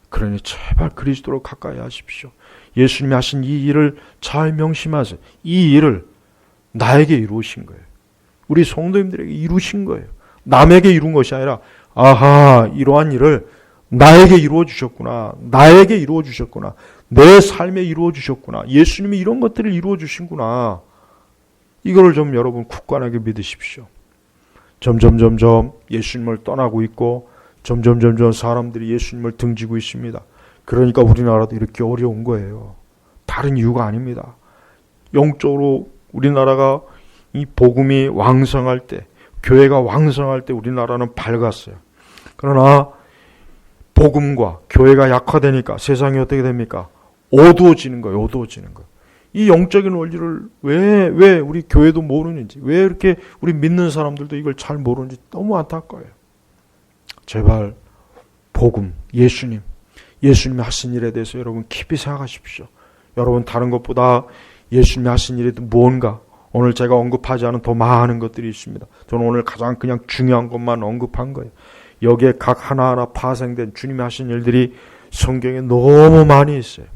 그러니 제발 그리스도로 가까이 하십시오. 예수님이 하신 이 일을 잘 명심하세요. 이 일을 나에게 이루신 거예요. 우리 성도님들에게 이루신 거예요. 남에게 이룬 것이 아니라 이러한 일을 나에게 이루어 주셨구나. 나에게 이루어 주셨구나. 내 삶에 이루어 주셨구나. 예수님이 이런 것들을 이루어 주신구나. 이거를 좀 여러분 굳건하게 믿으십시오. 점점 예수님을 떠나고 있고 점점 사람들이 예수님을 등지고 있습니다. 그러니까 우리나라도 이렇게 어려운 거예요. 다른 이유가 아닙니다. 영적으로 우리나라가 이 복음이 왕성할 때, 교회가 왕성할 때 우리나라는 밝았어요. 그러나 복음과 교회가 약화되니까 세상이 어떻게 됩니까? 어두워지는 거예요. 이 영적인 원리를 왜 우리 교회도 모르는지, 왜 이렇게 우리 믿는 사람들도 이걸 잘 모르는지 너무 안타까워요. 제발 복음, 예수님, 예수님이 하신 일에 대해서 여러분 깊이 생각하십시오. 여러분 다른 것보다 예수님이 하신 일이 무언가, 오늘 제가 언급하지 않은 더 많은 것들이 있습니다. 저는 오늘 가장 그냥 중요한 것만 언급한 거예요. 여기에 각 하나하나 파생된 주님이 하신 일들이 성경에 너무 많이 있어요.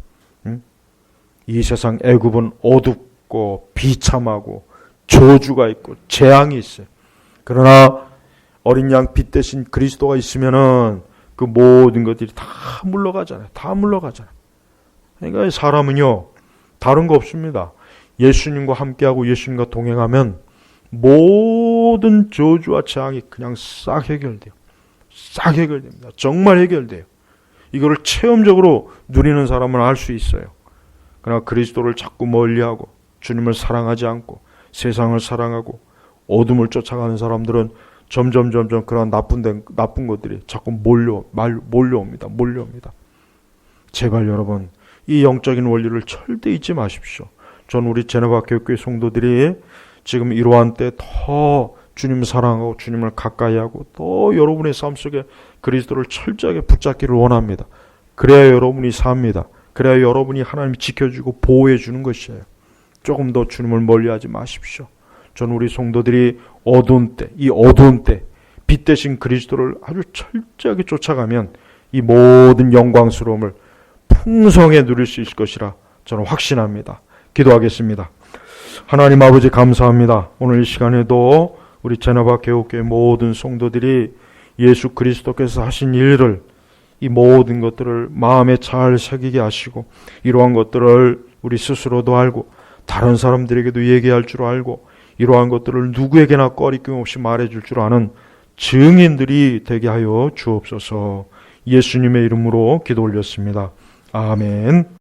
이 세상 애굽은 어둡고 비참하고 저주가 있고 재앙이 있어요. 그러나 어린 양 빛 대신 그리스도가 있으면은 그 모든 것들이 다 물러가잖아요. 다 물러가잖아요. 그러니까 사람은요, 다른 거 없습니다. 예수님과 함께하고 예수님과 동행하면 모든 저주와 재앙이 그냥 싹 해결돼요. 싹 해결됩니다. 정말 해결돼요. 이거를 체험적으로 누리는 사람은 알 수 있어요. 그러나 그리스도를 자꾸 멀리하고 주님을 사랑하지 않고 세상을 사랑하고 어둠을 쫓아가는 사람들은 점점 그런 나쁜 것들이 자꾸 몰려옵니다. 제발 여러분, 이 영적인 원리를 절대 잊지 마십시오. 전 우리 제네바 교회 성도들이 지금 이러한 때 더 주님을 사랑하고 주님을 가까이하고 또 여러분의 삶 속에 그리스도를 철저하게 붙잡기를 원합니다. 그래야 여러분이 삽니다. 그래야 여러분이 하나님이 지켜주고 보호해 주는 것이에요. 조금 더 주님을 멀리하지 마십시오. 전 우리 성도들이 이 어두운 때 빛 대신 그리스도를 아주 철저하게 쫓아가면 이 모든 영광스러움을 풍성히 누릴 수 있을 것이라 저는 확신합니다. 기도하겠습니다. 하나님 아버지 감사합니다. 오늘 이 시간에도 우리 제네바 개옥교회 모든 성도들이 예수 그리스도께서 하신 일을, 이 모든 것들을 마음에 잘 새기게 하시고 이러한 것들을 우리 스스로도 알고 다른 사람들에게도 얘기할 줄 알고 이러한 것들을 누구에게나 꺼리낌 없이 말해줄 줄 아는 증인들이 되게 하여 주옵소서. 예수님의 이름으로 기도 올렸습니다. 아멘.